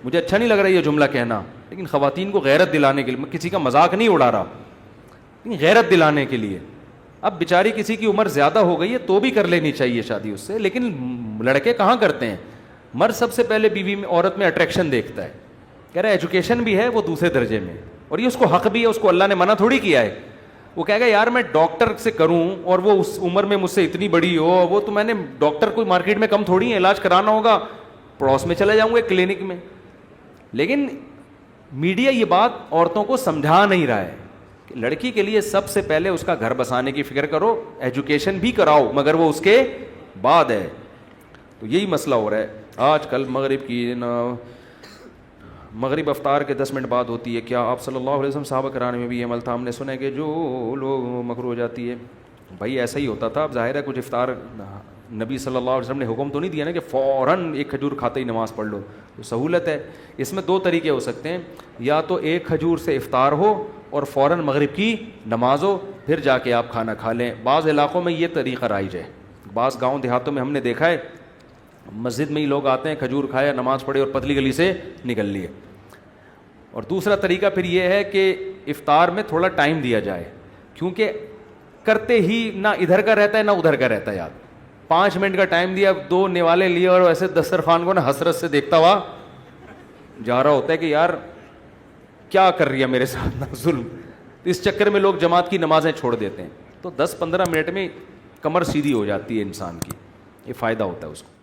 مجھے اچھا نہیں لگ رہا یہ جملہ کہنا، لیکن خواتین کو غیرت دلانے کے لیے، میں کسی کا مذاق نہیں اڑا رہا، لیکن غیرت دلانے کے لیے۔ اب بیچاری کسی کی عمر زیادہ ہو گئی ہے تو بھی کر لینی چاہیے شادی اس سے، لیکن لڑکے کہاں کرتے ہیں؟ مرد سب سے پہلے بیوی میں، عورت میں اٹریکشن دیکھتا ہے، کہہ رہا ہے ایجوکیشن بھی ہے وہ دوسرے درجے میں، اور یہ اس کو حق بھی ہے، اس کو اللہ نے منع تھوڑی کیا ہے۔ وہ کہے گا یار میں ڈاکٹر سے کروں اور وہ اس عمر میں مجھ سے اتنی بڑی ہو, وہ تو میں نے ڈاکٹر کوئی مارکیٹ میں کم تھوڑی ہے, علاج کرانا ہوگا پڑوس میں چلا جاؤں گا کلینک میں. لیکن میڈیا یہ بات عورتوں کو سمجھا نہیں رہا ہے کہ لڑکی کے لیے سب سے پہلے اس کا گھر بسانے کی فکر کرو, ایجوکیشن بھی کراؤ مگر وہ اس کے بعد ہے. تو یہی مسئلہ ہو رہا ہے آج کل. مغرب افطار کے 10 منٹ بعد ہوتی ہے. کیا آپ صلی اللہ علیہ وسلم صحابہ کرام میں بھی یہ عمل تھا؟ ہم نے سنا ہے کہ جو لوگ مکروہ ہو جاتی ہے. بھائی ایسا ہی ہوتا تھا. اب ظاہر ہے کچھ افطار نبی صلی اللہ علیہ وسلم نے حکم تو نہیں دیا نا کہ فوراً ایک کھجور کھاتے ہی نماز پڑھ لو. تو سہولت ہے. اس میں 2 طریقے ہو سکتے ہیں, یا تو ایک کھجور سے افطار ہو اور فوراً مغرب کی نماز ہو, پھر جا کے آپ کھانا کھا لیں. بعض علاقوں میں یہ طریقہ رائج ہے, بعض گاؤں دیہاتوں میں ہم نے دیکھا ہے مسجد میں ہی لوگ آتے ہیں, کھجور کھایا, نماز پڑھے اور پتلی گلی سے نکل لیے. اور دوسرا طریقہ پھر یہ ہے کہ افطار میں تھوڑا ٹائم دیا جائے, کیونکہ کرتے ہی نہ ادھر کا رہتا ہے نہ ادھر کا رہتا ہے. یار 5 منٹ کا ٹائم دیا, 2 نوالے لیے اور ایسے دسترخوان کو نا حسرت سے دیکھتا ہوا جا رہا ہوتا ہے کہ یار کیا کر رہی ہے میرے ساتھ نا ظلم. اس چکر میں لوگ جماعت کی نمازیں چھوڑ دیتے ہیں. تو 10-15 منٹ میں کمر سیدھی ہو جاتی ہے انسان کی, یہ فائدہ ہوتا ہے اس کو.